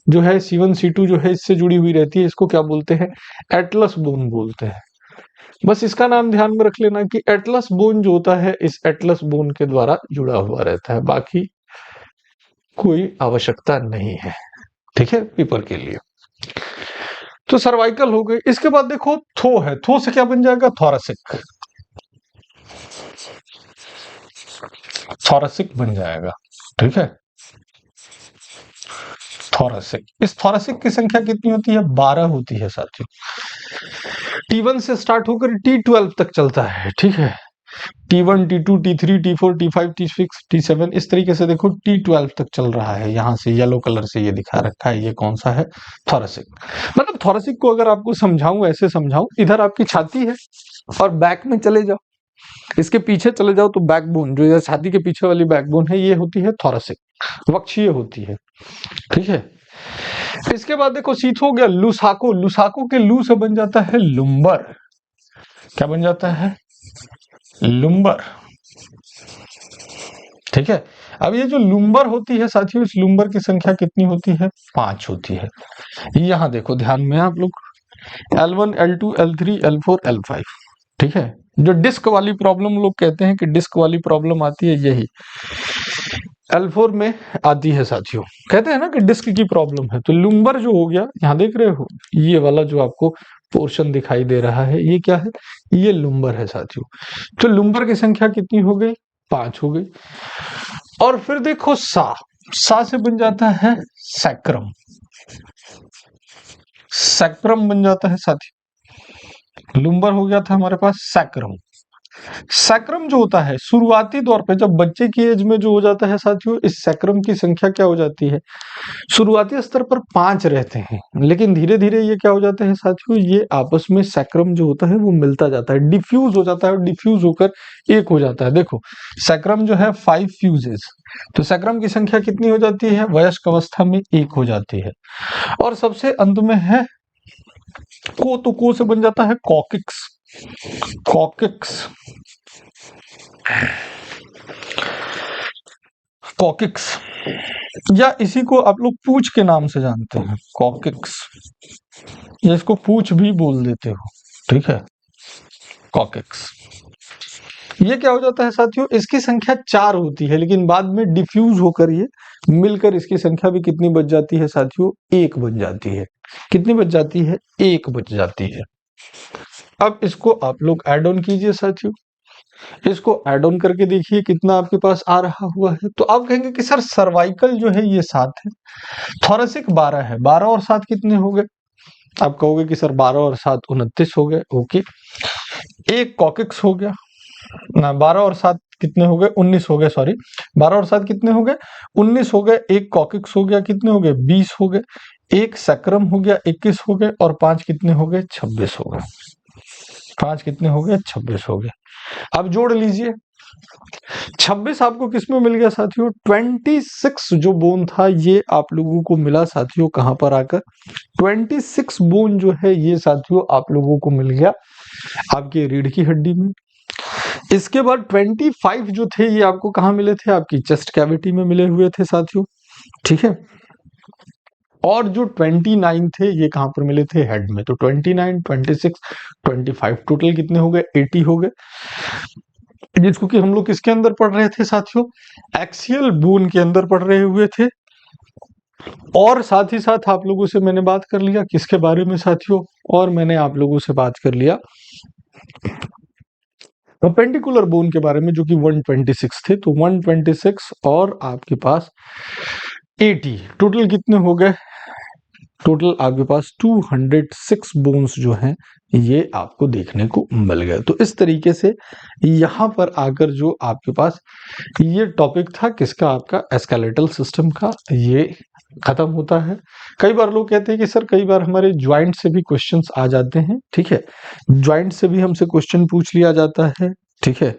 जो है C1 C2 जो है इससे जुड़ी हुई रहती है, इसको क्या बोलते हैं, एटलस बोन बोलते हैं। बस इसका नाम ध्यान में रख लेना कि एटलस बोन जो होता है इस एटलस बोन के द्वारा जुड़ा हुआ रहता है, बाकी कोई आवश्यकता नहीं है। ठीक है, पेपर के लिए तो सर्वाइकल हो गई। इसके बाद देखो थो है, थो से क्या बन जाएगा, थोरेसिक, थोरेसिक बन जाएगा। ठीक है, थोरेसिक, इस थोरेसिक की संख्या कितनी होती है, 12 होती है साथियों। T1 से स्टार्ट होकर T12 तक चलता है। ठीक है, T1 T2 T3 T4 T5 T6 T7 इस तरीके से देखो T12 तक चल रहा है। यहां से येलो कलर से ये दिखा रखा है, ये कौन सा है, थोरेसिक। मतलब थोरेसिक को अगर आपको समझाऊं, ऐसे समझाऊं, इधर आपकी छाती है और बैक में चले जाओ, इसके पीछे चले जाओ तो बैकबोन जो छाती के पीछे वाली बैकबोन है ये होती है थोरेसिक, वक्षीय होती है। ठीक है, इसके बाद देखो सीथ हो गया, लुसाको, लुसाको के लू से बन जाता है लुम्बर। क्या बन जाता है, लुम्बर। ठीक है। अब ये जो लुम्बर होती है साथियों, इस लुम्बर की संख्या कितनी होती है? 5 होती है। यहां देखो ध्यान में आप लोग, L1 L2 L3 L4 L5, ठीक है। जो डिस्क वाली प्रॉब्लम लोग कहते हैं कि डिस्क वाली प्रॉब्लम आती है, यही L4 में आती है साथियों। कहते हैं ना कि डिस्क की प्रॉब्लम है। तो लुम्बर जो हो गया, यहां देख रहे हो ये वाला जो आपको पोर्शन दिखाई दे रहा है, ये क्या है? ये लुम्बर है साथियों। तो लुम्बर की संख्या कितनी हो गई? 5 हो गई। और फिर देखो सा से बन जाता है सैक्रम, सैक्रम बन जाता है साथियों। लुम्बर हो गया था हमारे पास सैक्रम। सैक्रम जो होता है शुरुआती तौर पे जब बच्चे की एज में जो हो जाता है साथियों, इस सैक्रम की संख्या क्या हो जाती है? शुरुआती स्तर पर 5 रहते हैं, लेकिन धीरे धीरे ये क्या हो जाते हैं साथियों, ये आपस में सैक्रम जो होता है वो मिलता जाता है, डिफ्यूज हो जाता है, और डिफ्यूज होकर एक हो जाता है। देखो सैक्रम जो है 5 फ्यूजेस, तो सैक्रम की संख्या कितनी हो जाती है? वयस्क अवस्था में 1 हो जाती है। और सबसे अंत में है तो को से बन जाता है कॉकिक्स, कॉकिक्स, कॉकिक्स, या इसी को आप लोग पूंछ के नाम से जानते हैं, कॉकिक्स, या इसको पूंछ भी बोल देते हो, ठीक है, कॉकिक्स। ये क्या हो जाता है साथियों, इसकी संख्या 4 होती है, लेकिन बाद में डिफ्यूज होकर ये मिलकर इसकी संख्या भी कितनी बच जाती है साथियों? 1 बन जाती है। कितनी बच जाती है? 1 बच जाती है। अब इसको आप लोग ऐड ऑन कीजिए साथियों, इसको ऐड ऑन करके देखिए कितना आपके पास आ रहा हुआ है। तो आप कहेंगे कि सर सर्वाइकल जो है ये 7 है, थोरेसिक 12 है, 12 और 7 कितने हो गए? आप कहोगे कि सर 12 और 7 29 हो गए। ओके, एक कॉकिक्स हो गया ना, 12 और 7 कितने हो गए? 19 हो गए, सॉरी 12 और 7 कितने हो गए? 19 हो गए। एक कॉकिक्स हो गया, कितने हो गए? 20 हो गए। एक सैक्रम हो गया, 21 हो गए। और 5 कितने हो गए? 26 हो गए। 5 कितने हो गए? 26 हो गए। अब जोड़ लीजिए, 26 आपको किसमें मिल गया साथियों? 26 जो बोन था ये आप लोगों को मिला साथियों, कहां पर आकर? 26 बोन जो है ये साथियों आप लोगों को मिल गया आपकी रीढ़ की हड्डी में। इसके बाद 25 जो थे ये आपको कहां मिले थे? आपकी चेस्ट कैविटी में मिले हुए थे साथियों, ठीक है। और जो 29 थे ये कहां पर मिले थे? हेड में। तो 29, 26, 25 टोटल कितने हो गए? 80 हो गए, जिसको कि हम लोग किसके अंदर पढ़ रहे थे साथियों? एक्सियल बोन के अंदर पढ़ रहे हुए थे। और साथ ही साथ आप लोगों से मैंने बात कर लिया किसके बारे में साथियों? और मैंने आप लोगों से बात कर लिया परपेंडिकुलर बोन के बारे में, जो कि 126 थे। तो 126 और आपके पास 80 टोटल कितने हो गए? टोटल आपके पास 206 बोन्स जो हैं ये आपको देखने को मिल गए। तो इस तरीके से यहां पर आकर जो आपके पास ये टॉपिक था किसका? आपका स्केलेटल सिस्टम का, ये खत्म होता है। कई बार लोग कहते हैं कि सर कई बार हमारे ज्वाइंट से भी क्वेश्चंस आ जाते हैं, ठीक है, ज्वाइंट से भी हमसे क्वेश्चन पूछ लिया जाता है, ठीक है,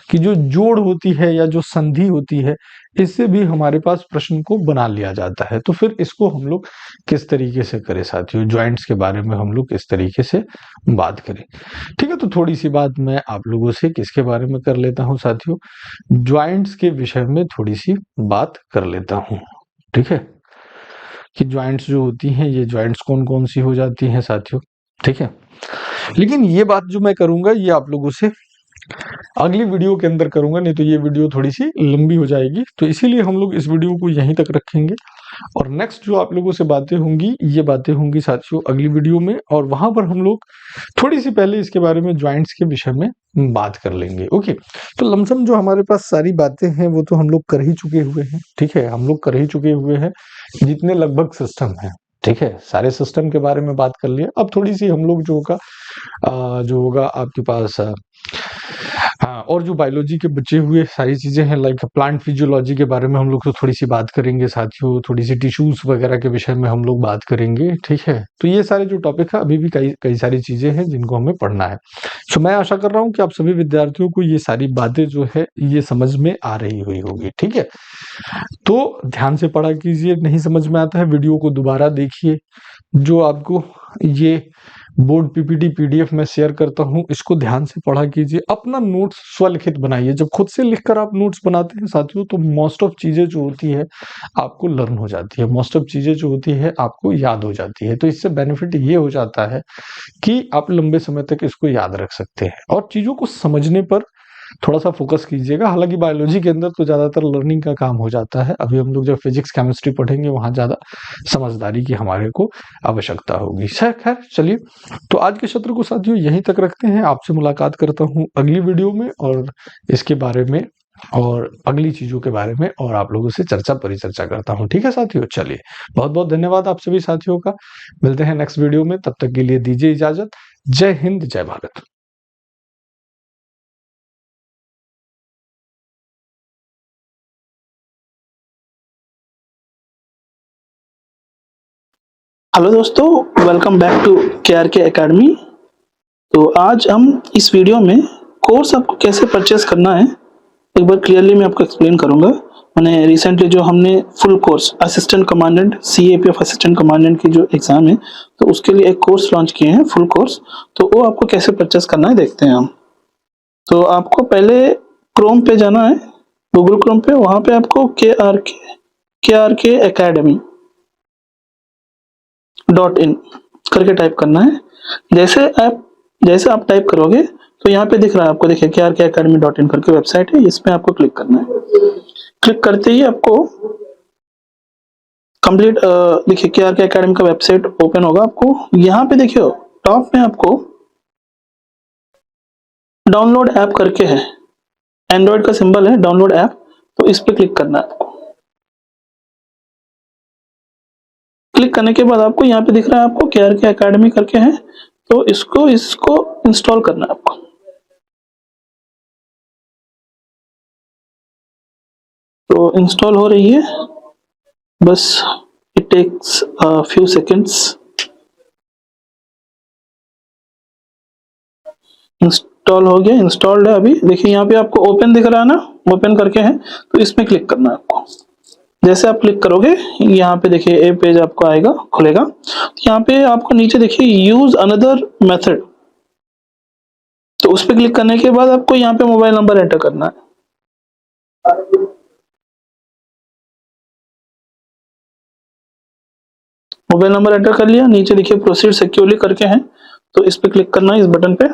कि जो जोड़ होती है या जो संधि होती है इससे भी हमारे पास प्रश्न को बना लिया जाता है। तो फिर इसको हम लोग किस तरीके से करें साथियों? ज्वाइंट्स के बारे में हम लोग किस तरीके से बात करें, ठीक है। तो थोड़ी सी बात मैं आप लोगों से किसके बारे में कर लेता हूं साथियों? ज्वाइंट्स के विषय में थोड़ी सी बात कर लेता हूं, ठीक है, कि ज्वाइंट्स जो होती हैं ये ज्वाइंट्स कौन कौन सी हो जाती हैं साथियों, ठीक है। लेकिन ये बात जो मैं करूंगा ये आप लोगों से अगली वीडियो के अंदर करूंगा, नहीं तो ये वीडियो थोड़ी सी लंबी हो जाएगी। तो इसीलिए हम लोग इस वीडियो को यहीं तक रखेंगे, और नेक्स्ट जो आप लोगों से बातें होंगी ये बातें होंगी साथियों अगली वीडियो में, और वहां पर हम लोग थोड़ी सी पहले इसके बारे में ज्वाइंट्स के विषय में बात कर लेंगे। ओके, तो लमसम जो हमारे पास सारी बातें हैं वो तो हम लोग कर ही चुके हुए हैं, ठीक है, हम लोग कर ही चुके हुए हैं जितने लगभग सिस्टम है, ठीक है, सारे सिस्टम के बारे में बात कर लिया। अब थोड़ी सी हम लोग जो होगा आपके पास हाँ, और जो बायोलॉजी के बचे हुए सारी चीजें हैं लाइक प्लांट फिजियोलॉजी के बारे में हम लोग तो थोड़ी सी बात करेंगे साथियों, थोड़ी सी टिश्यूज वगैरह के विषय में हम लोग बात करेंगे, ठीक है। तो ये सारे जो टॉपिक है अभी भी कई कई सारी चीजें हैं जिनको हमें पढ़ना है। तो मैं आशा कर रहा हूँ कि आप सभी विद्यार्थियों को ये सारी बातें जो है ये समझ में आ रही हुई होगी, ठीक है। तो ध्यान से पढ़ा कीजिए, नहीं समझ में आता है वीडियो को दोबारा देखिए, जो आपको ये बोर्ड पीपीटी पीडीएफ में शेयर करता हूँ, इसको ध्यान से पढ़ा कीजिए। अपना नोट्स स्वलिखित बनाइए। जब खुद से लिखकर आप नोट्स बनाते हैं साथियों, तो मोस्ट ऑफ चीजें जो होती है आपको लर्न हो जाती है, मोस्ट ऑफ चीजें जो होती है आपको याद हो जाती है। तो इससे बेनिफिट ये हो जाता है कि आप लंबे समय तक इसको याद रख सकते हैं और चीजों को समझने पर थोड़ा सा फोकस कीजिएगा। हालांकि बायोलॉजी के अंदर तो ज्यादातर लर्निंग का काम हो जाता है। अभी हम लोग जब फिजिक्स केमिस्ट्री पढ़ेंगे वहां ज्यादा समझदारी की हमारे को आवश्यकता होगी। खैर चलिए, तो आज के सत्र को साथियों यहीं तक रखते हैं। आपसे मुलाकात करता हूं अगली वीडियो में और इसके बारे में और अगली चीजों के बारे में और आप लोगों से परिचर्चा करता हूं। ठीक है साथियों, चलिए बहुत बहुत धन्यवाद आप सभी साथियों का। मिलते हैं नेक्स्ट वीडियो में, तब तक के लिए दीजिए इजाजत। जय हिंद, जय भारत। हेलो दोस्तों, welcome back to KRK academy. तो आज हम इस वीडियो में कोर्स आपको कैसे परचेस करना है एक बार क्लियरली मैं आपको एक्सप्लेन करूंगा। मैंने रिसेंटली जो हमने full course assistant commandant CAPF assistant commandant की जो एग्जाम है, तो उसके लिए एक कोर्स लॉन्च किए हैं फुल कोर्स। तो वो आपको कैसे परचेस करना है देखते हैं हम। तो आपको पहले क्रोम पे जाना है, गूगल क्रोम पे, वहां पे आपको KRK एकेडमी .in करके टाइप करना है। जैसे आप टाइप करोगे तो यहाँ पे दिख रहा है आपको, देखिए KRK Academy.in करके वेबसाइट है, इसमें आपको क्लिक करना है। क्लिक करते ही आपको कंप्लीट देखिए KRK Academy का वेबसाइट ओपन होगा। आपको यहाँ पे देखिए टॉप में आपको डाउनलोड ऐप करके है, एंड्रॉइड का सिंबल है डाउनलोड ऐप, तो इस पे क्लिक करना है आपको। क्लिक करने के बाद आपको यहाँ पे दिख रहा है आपको KRK एकेडमी करके है, तो इसको इंस्टॉल करना है आपको। तो इंस्टॉल हो रही है, बस it takes few seconds. Install हो गया, इंस्टॉल्ड है अभी। देखिए यहाँ पे आपको ओपन दिख रहा है ना, ओपन करके है, तो इसमें क्लिक करना है आपको। जैसे आप क्लिक करोगे यहाँ पे देखिए ए पेज आपको आएगा, खुलेगा। यहाँ पे आपको नीचे देखिए यूज अनदर मेथड, तो उस पर क्लिक करने के बाद आपको यहाँ पे मोबाइल नंबर एंटर करना है। मोबाइल नंबर एंटर कर लिया, नीचे देखिए प्रोसीड सिक्योरली करके है, तो इस पे क्लिक करना है, इस बटन पे।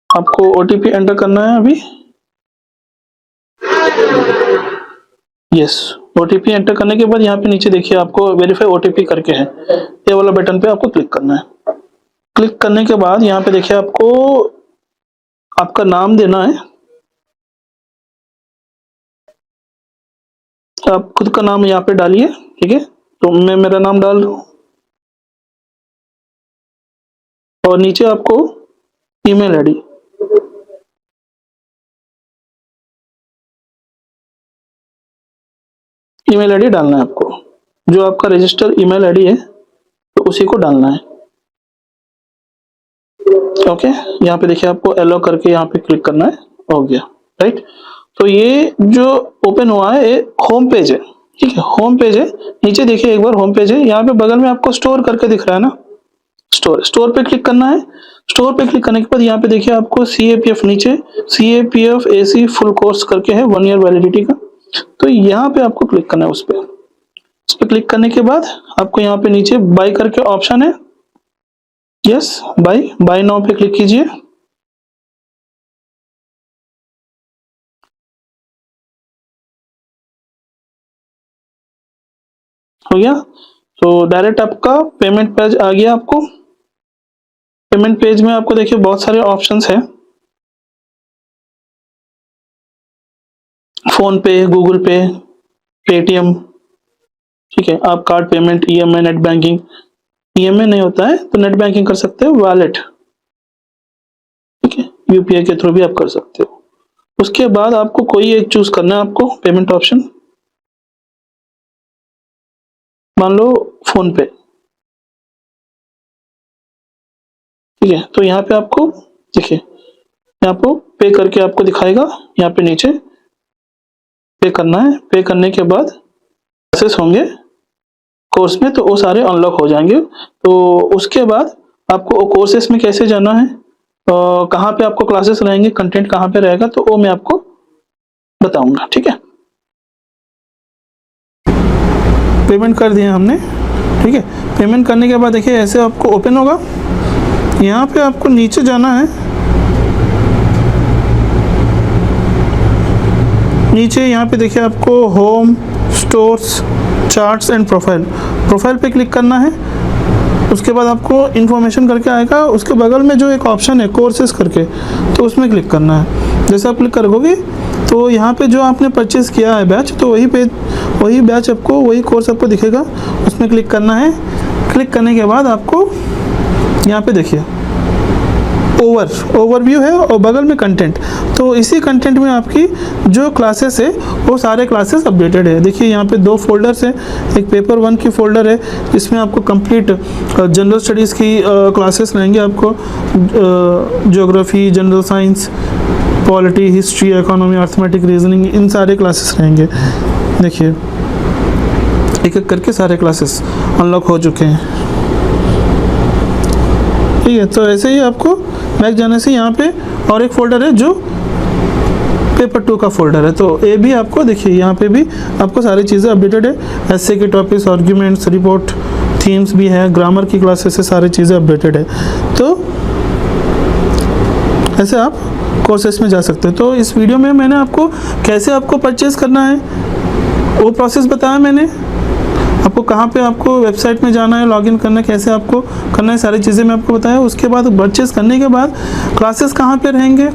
आपको OTP एंटर करना है अभी। यस, OTP एंटर करने के बाद यहाँ पे नीचे देखिए आपको वेरीफाई OTP करके है, ये वाला बटन पे आपको क्लिक करना है। क्लिक करने के बाद यहाँ पे देखिए आपको आपका नाम देना है। आप खुद का नाम यहाँ पे डालिए, ठीक है। तो मैं मेरा नाम डाल रहा हूँ और नीचे आपको ईमेल आईडी, डालना है आपको। जो आपका रजिस्टर ईमेल आईडी है तो उसी को डालना है। ओके, यहाँ पे देखिए आपको एलो करके यहाँ पे क्लिक करना है, हो गया, राइट। तो ये जो ओपन हुआ है ये होम पेज है, ठीक है, होम पेज है। नीचे देखिए एक बार होम पेज है, यहाँ पे बगल में आपको स्टोर करके दिख रहा है ना, स्टोर पे क्लिक करना है। स्टोर पे क्लिक करने के बाद यहाँ पे देखिए आपको CAPF नीचे CAPF AC फुल कोर्स करके है 1 ईयर वैलिडिटी का, तो यहाँ पे आपको क्लिक करना है। उस पे क्लिक करने के बाद आपको यहाँ पे नीचे बाय करके ऑप्शन है, यस बाय नाउ पे क्लिक कीजिए। हो गया, तो डायरेक्ट आपका पेमेंट पेज आ गया। आपको पेमेंट पेज में आपको देखिए बहुत सारे ऑप्शंस हैं, फोन पे, गूगल पे, पेटीएम, ठीक है। आप card payment, EMI, net banking, EMI नहीं होता है तो नेट बैंकिंग कर सकते हो, वॉलेट, ठीक है, UPI के थ्रू भी आप कर सकते हो। उसके बाद आपको कोई एक चूज करना है आपको पेमेंट ऑप्शन, मान लो फोन पे, ठीक है। तो यहाँ पे आपको देखिए यहाँ पे पे करके आपको दिखाएगा, यहाँ पे नीचे पे करना है। पे करने के बाद प्रोसेस होंगे, कोर्स में, तो वो सारे अनलॉक हो जाएंगे। तो उसके बाद आपको कोर्सेस में कैसे जाना है, कहाँ पे आपको क्लासेस रहेंगे, कंटेंट कहाँ पे रहेगा, तो वो मैं आपको बताऊंगा। ठीक है, पेमेंट कर दिया हमने। ठीक है, पेमेंट करने के बाद देखिए ऐसे आपको ओपन होगा। यहाँ पे आपको नीचे जाना है, नीचे यहाँ पे देखिए आपको home, stores, charts and profile, profile पे क्लिक करना है। उसके बाद आपको इन्फॉर्मेशन करके आएगा, उसके बगल में जो एक ऑप्शन है कोर्सेज करके, तो उसमें क्लिक करना है। जैसे आप क्लिक करोगे तो यहाँ पे जो आपने परचेज़ किया है बैच, तो वही बैच आपको, वही कोर्स आपको दिखेगा, उसमें क्लिक करना है। क्लिक करने के बाद आपको यहाँ पे देखिए ओवरव्यू है और बगल में कंटेंट, तो इसी कंटेंट में आपकी जो क्लासेस है वो सारे क्लासेस अपडेटेड है। देखिए यहाँ पे 2 फोल्डर्स हैं, एक पेपर 1 की फोल्डर है जिसमें आपको कंप्लीट जनरल स्टडीज़ की क्लासेस रहेंगे, आपको geography, general science, polity, history, economy, arithmetic, reasoning, इन सारे क्लासेस रहेंगे। देखिए एक एक करके सारे क्लासेस अनलॉक हो चुके हैं। ठीक है, तो ऐसे ही आपको बैक जाने से यहाँ पे और एक फ़ोल्डर है जो पेपर 2 का फ़ोल्डर है, तो ये भी आपको देखिए यहाँ पे भी आपको सारी चीज़ें अपडेटेड है। एसए के टॉपिक्स, आर्ग्यूमेंट्स, रिपोर्ट, थीम्स भी है, ग्रामर की क्लासेस से सारी चीज़ें अपडेटेड है। तो ऐसे आप कोर्सेस में जा सकते हैं। तो इस वीडियो में मैंने आपको कैसे आपको परचेज़ करना है वो प्रोसेस बताया मैंने, आपको कहाँ पे आपको वेबसाइट में जाना है, लॉगिन करना है, कैसे आपको करना है, सारी चीज़ें मैं आपको बताया। उसके बाद परचेज़ करने के बाद क्लासेस कहाँ पे रहेंगे,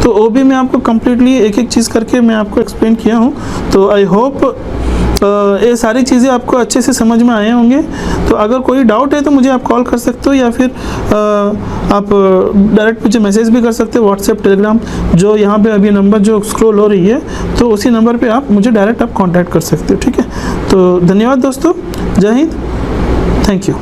तो वो भी मैं आपको कम्प्लीटली एक एक चीज़ करके मैं आपको एक्सप्लेन किया हूँ। तो आई होप ये सारी चीज़ें आपको अच्छे से समझ में आए होंगे। तो अगर कोई डाउट है तो मुझे आप कॉल कर सकते हो, या फिर आप डायरेक्ट मुझे मैसेज भी कर सकते हो, व्हाट्सएप, टेलीग्राम, जो यहाँ पे अभी नंबर जो स्क्रॉल हो रही है, तो उसी नंबर पे आप मुझे डायरेक्ट आप कांटेक्ट कर सकते हो। ठीक है, तो धन्यवाद दोस्तों, जय हिंद, थैंक यू।